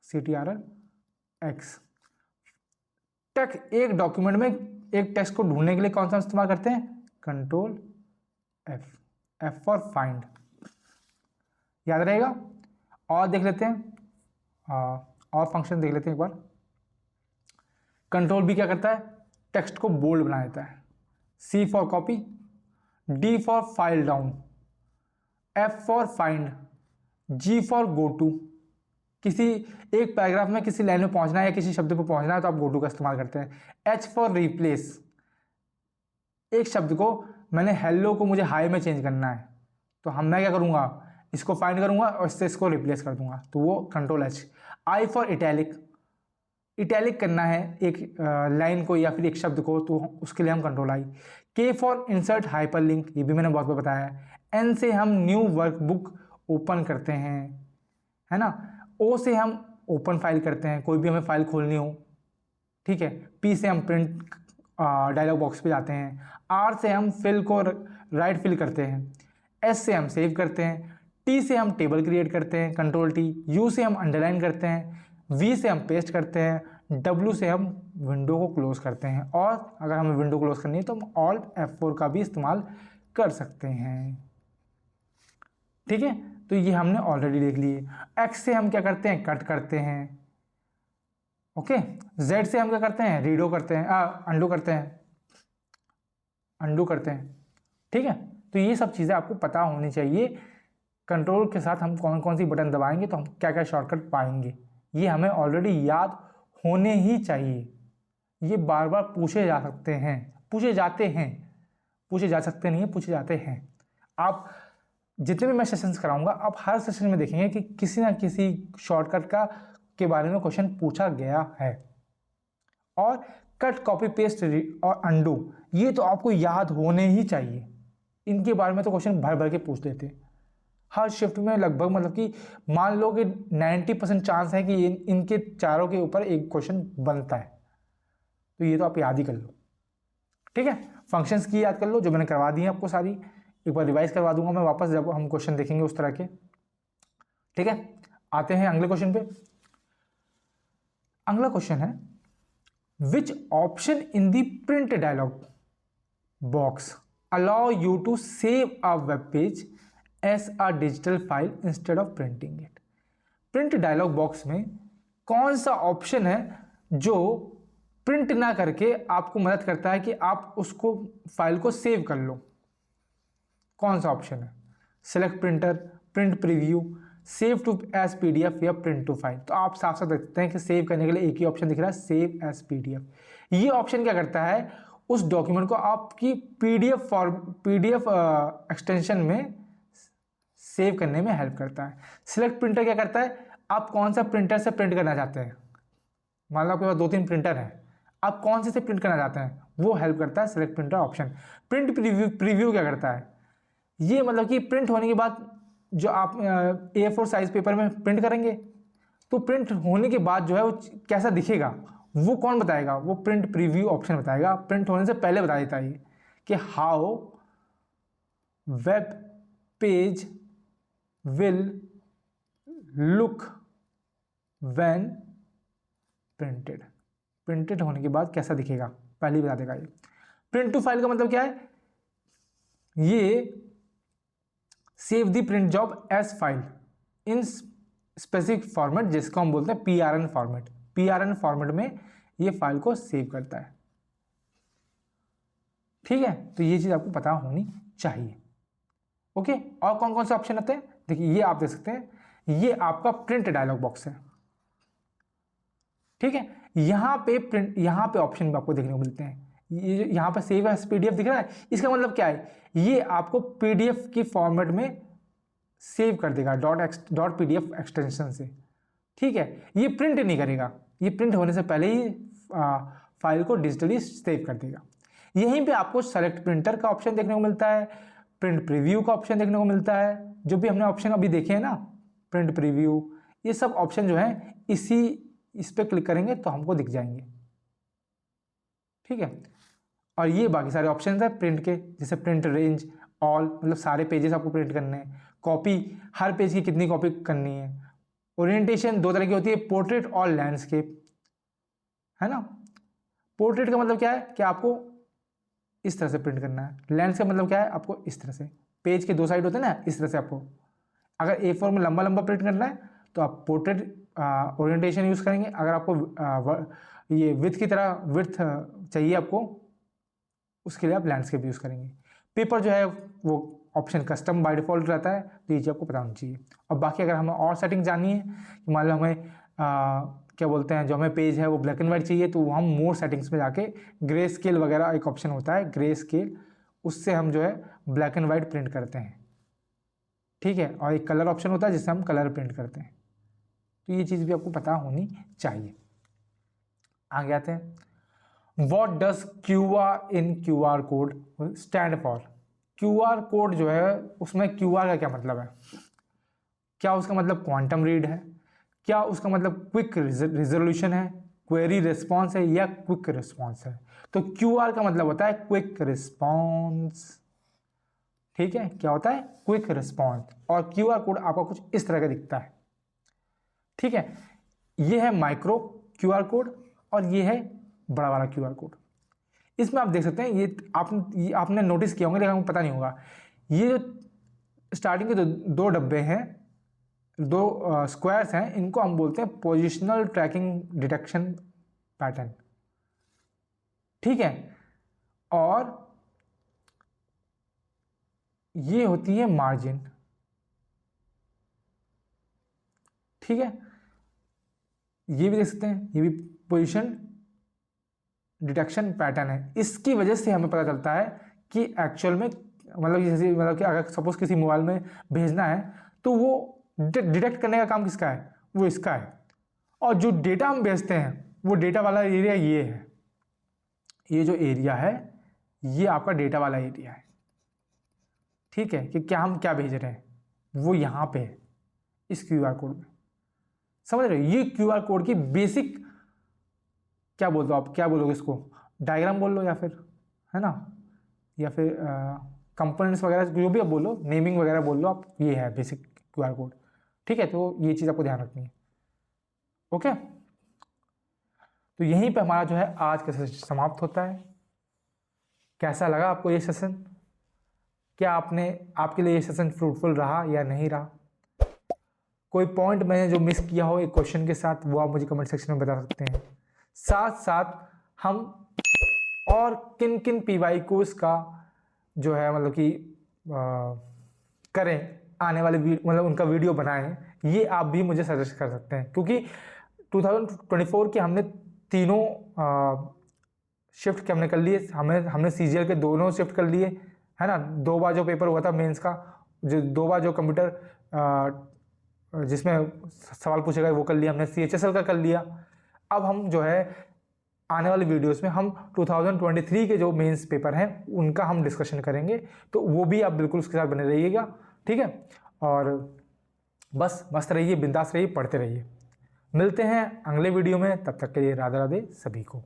CTRL X। एक डॉक्यूमेंट में एक टेक्स्ट को ढूंढने के लिए कौन सा इस्तेमाल करते हैं? Control F for find. याद रहेगा। और देख लेते हैं और फंक्शन देख लेते हैं एक बार। कंट्रोल B क्या करता है? टेक्स्ट को बोल्ड बना देता है। C for copy, D for file down, F for find, G for go to. किसी एक पैराग्राफ में किसी लाइन में पहुंचना है या किसी शब्द पर पहुंचना है तो आप गो टू का इस्तेमाल करते हैं। H फॉर रिप्लेस, एक शब्द को मैंने हेलो को मुझे हाई में चेंज करना है तो मैं क्या करूंगा? इसको फाइंड करूंगा और इससे इसको रिप्लेस कर दूंगा, तो वो control H। I for italic, italic करना है एक लाइन को या फिर एक शब्द को तो उसके लिए हम control I। K for insert hyperlink, ये भी मैंने बहुत बार बताया है। N से हम न्यू वर्कबुक ओपन करते हैं, है ना। O से हम ओपन फाइल करते हैं, कोई भी हमें फाइल खोलनी हो, ठीक है। P से हम प्रिंट डायलॉग बॉक्स पे जाते हैं। R से हम फिल को राइट फिल करते हैं। S से हम सेव करते हैं। T से हम टेबल क्रिएट करते हैं, कंट्रोल T। U से हम अंडरलाइन करते हैं। V से हम पेस्ट करते हैं। W से हम विंडो को क्लोज करते हैं, और अगर हमें विंडो क्लोज करनी है तो हम Alt F4 का भी इस्तेमाल कर सकते हैं। ठीक है, तो ये हमने ऑलरेडी देख लिए। X से हम क्या करते हैं? कट करते हैं। ओके, Z से हम क्या करते हैं? रीडो करते हैं, अंडू करते हैं, अंडू करते हैं। ठीक है, तो ये सब चीज़ें आपको पता होनी चाहिए। कंट्रोल के साथ हम कौन कौन सी बटन दबाएंगे तो हम क्या क्या शॉर्टकट पाएंगे, ये हमें ऑलरेडी याद होने ही चाहिए। ये बार बार पूछे जा सकते हैं, पूछे जाते हैं, पूछे जा सकते नहीं है, पूछे जाते हैं। आप जितने भी मैं सेशंस कराऊंगा आप हर सेशन में देखेंगे कि किसी ना किसी शॉर्टकट के बारे में क्वेश्चन पूछा गया है। और कट, कॉपी, पेस्ट और अंडू, ये तो आपको याद होने ही चाहिए। इनके बारे में तो क्वेश्चन भर भर के पूछ लेते हैं हर शिफ्ट में लगभग, मतलब कि मान लो कि 90% चांस है कि इनके चारों के ऊपर एक क्वेश्चन बनता है। तो ये तो आप याद ही कर लो। ठीक है, फंक्शंस की याद कर लो जो मैंने करवा दी है आपको सारी। एक बार रिवाइज करवा दूंगा मैं वापस जब हम क्वेश्चन देखेंगे उस तरह के। ठीक है, आते हैं अगले क्वेश्चन पे। अगला क्वेश्चन है, which option in the print dialog box allow you to save a web page as a digital file instead of printing it. Print dialog box में कौन सा ऑप्शन है जो प्रिंट ना करके आपको मदद करता है कि आप उसको फाइल को सेव कर लो? कौन सा ऑप्शन है? Select printer, print preview, save to as PDF या प्रिंट टू फाइल। तो आप साफ साफ देखते हैं कि सेव करने के लिए एक ही ऑप्शन दिख रहा है, सेव एज पीडीएफ। ये ऑप्शन क्या करता है, उस डॉक्यूमेंट को आपकी पीडीएफ एक्सटेंशन में सेव करने में हेल्प करता है। सिलेक्ट प्रिंटर क्या करता है, आप कौन सा प्रिंटर से प्रिंट करना चाहते हैं। मान लो आपके पास 2-3 प्रिंटर हैं, आप कौन से प्रिंट करना चाहते हैं, वो हेल्प करता है select printer option. Print preview क्या करता है, ये मतलब कि प्रिंट होने के बाद जो आप A4 साइज पेपर में प्रिंट करेंगे, तो प्रिंट होने के बाद जो है वो कैसा दिखेगा वो कौन बताएगा, वो प्रिंट प्रीव्यू ऑप्शन बताएगा। प्रिंट होने से पहले बता देता है कि how web page will look when printed. Printed होने के बाद कैसा दिखेगा पहले ही बता देगा ये। प्रिंट टू फाइल का मतलब क्या है, ये save the print job as file in specific format, जिसको हम बोलते हैं PRN फॉर्मेट। PRN फॉर्मेट में ये फाइल को सेव करता है। ठीक है, तो ये चीज आपको पता होनी चाहिए। ओके, और कौन कौन से ऑप्शन आते हैं, देखिए ये आप देख सकते हैं, ये आपका प्रिंट डायलॉग बॉक्स है। ठीक है, यहाँ पे ऑप्शन आपको देखने को मिलते हैं। ये यहाँ पर सेव एज पीडीएफ दिख रहा है, इसका मतलब क्या है, ये आपको पीडीएफ की फॉर्मेट में सेव कर देगा डॉट पीडीएफ एक्सटेंशन से। ठीक है, ये प्रिंट नहीं करेगा, ये प्रिंट होने से पहले ही फाइल को डिजिटली सेव कर देगा। यहीं पे आपको सेलेक्ट प्रिंटर का ऑप्शन देखने को मिलता है, प्रिंट प्रीव्यू का ऑप्शन देखने को मिलता है। जो भी हमने ऑप्शन अभी देखे हैं ना, प्रिंट प्रीव्यू, ये सब ऑप्शन जो है इस पर क्लिक करेंगे तो हमको दिख जाएंगे। ठीक है, और ये बाकी सारे ऑप्शन है प्रिंट के, जैसे प्रिंट रेंज ऑल, मतलब सारे पेजेस आपको प्रिंट करने हैं। कॉपी, हर पेज की कितनी कॉपी करनी है। ओरिएंटेशन 2 तरह की होती है, पोर्ट्रेट और लैंडस्केप, है ना। पोर्ट्रेट का मतलब क्या है कि आपको इस तरह से प्रिंट करना है। लैंडस्केप मतलब क्या है, आपको इस तरह से, पेज के 2 साइड होते हैं ना, इस तरह से आपको। अगर A4 में लंबा लंबा प्रिंट करना है तो आप पोर्ट्रेट ओरिएंटेशन यूज़ करेंगे। अगर आपको ये विड्थ की तरह विड्थ चाहिए आपको, उसके लिए आप लैंडस्केप यूज़ करेंगे। पेपर जो है वो ऑप्शन कस्टम बाय डिफ़ॉल्ट रहता है, तो ये चीज़ आपको पता होनी चाहिए। और बाकी अगर हमें और सेटिंग जाननी है कि मान लो हमें क्या बोलते हैं, जो हमें पेज है वो ब्लैक एंड वाइट चाहिए, तो हम मोर सेटिंग्स में जाके ग्रे स्केल वगैरह एक ऑप्शन होता है, ग्रे स्केल, उससे हम जो है ब्लैक एंड वाइट प्रिंट करते हैं। ठीक है, और एक कलर ऑप्शन होता है जिससे हम कलर प्रिंट करते हैं। तो ये चीज़ भी आपको पता होनी चाहिए। आगे आते हैं, what does QR in QR code stand for. QR code जो है उसमें QR का क्या मतलब है, क्या उसका मतलब क्वांटम रीड है, क्या उसका मतलब क्विक रिजोल्यूशन है, क्वेरी रिस्पॉन्स है, या क्विक रिस्पॉन्स है। तो QR का मतलब होता है क्विक रिस्पॉन्स। ठीक है, क्या होता है, क्विक रिस्पॉन्स। और QR कोड आपका कुछ इस तरह का दिखता है। ठीक है, ये है माइक्रो QR कोड और ये है बड़ा वाला QR कोड। इसमें आप देख सकते हैं, ये आपने नोटिस किया होंगे, लेकिन आपको पता नहीं होगा, ये जो स्टार्टिंग के 2 डब्बे हैं, 2 स्क्वायर्स हैं, इनको हम बोलते हैं पोजिशनल ट्रैकिंग डिटेक्शन पैटर्न। ठीक है, और ये होती है मार्जिन। ठीक है, ये भी देख सकते हैं, ये भी पोजीशन डिटेक्शन पैटर्न है। इसकी वजह से हमें पता चलता है कि एक्चुअल में मतलब कि अगर सपोज किसी मोबाइल में भेजना है तो वो डिटेक्ट करने का काम किसका है, वो इसका है। और जो डेटा हम भेजते हैं वो डेटा वाला एरिया ये है, ये जो एरिया है ये आपका डेटा वाला एरिया है। ठीक है, कि क्या हम क्या भेज रहे हैं वो यहाँ पे है इस QR कोड में। समझ रहे हो, ये QR कोड की बेसिक क्या बोल दो, आप क्या बोलोगे इसको, डायग्राम बोल लो या फिर, है ना, या फिर कंपोनेंट्स वगैरह जो भी आप बोलो, नेमिंग वगैरह बोल लो आप, ये है बेसिक QR कोड। ठीक है, तो ये चीज़ आपको ध्यान रखनी है। ओके, तो यहीं पे हमारा जो है आज का सेशन समाप्त होता है। कैसा लगा आपको ये सेशन? क्या आपके लिए ये सेशन फ्रूटफुल रहा या नहीं रहा? कोई पॉइंट मैंने जो मिस किया हो एक क्वेश्चन के साथ, वो आप मुझे कमेंट सेक्शन में बता सकते हैं। साथ साथ हम और किन किन PYQs का जो है मतलब कि करें आने वाले मतलब उनका वीडियो बनाएं, ये आप भी मुझे सजेस्ट कर सकते हैं, क्योंकि 2024 के हमने तीनों शिफ्ट हमने कर लिए। हमने CGL के दोनों शिफ्ट कर लिए, है ना। 2 बार जो पेपर हुआ था मेंस का, जो 2 बार जो कंप्यूटर जिसमें सवाल पूछे गए वो कर लिया हमने, CHSL का कर लिया। अब हम जो है आने वाले वीडियोस में हम 2023 के जो मेंस पेपर हैं उनका हम डिस्कशन करेंगे, तो वो भी आप बिल्कुल उसके साथ बने रहिएगा, ठीक है। और बस मस्त रहिए, बिंदास रहिए, पढ़ते रहिए। मिलते हैं अगले वीडियो में, तब तक के लिए राधे राधे सभी को।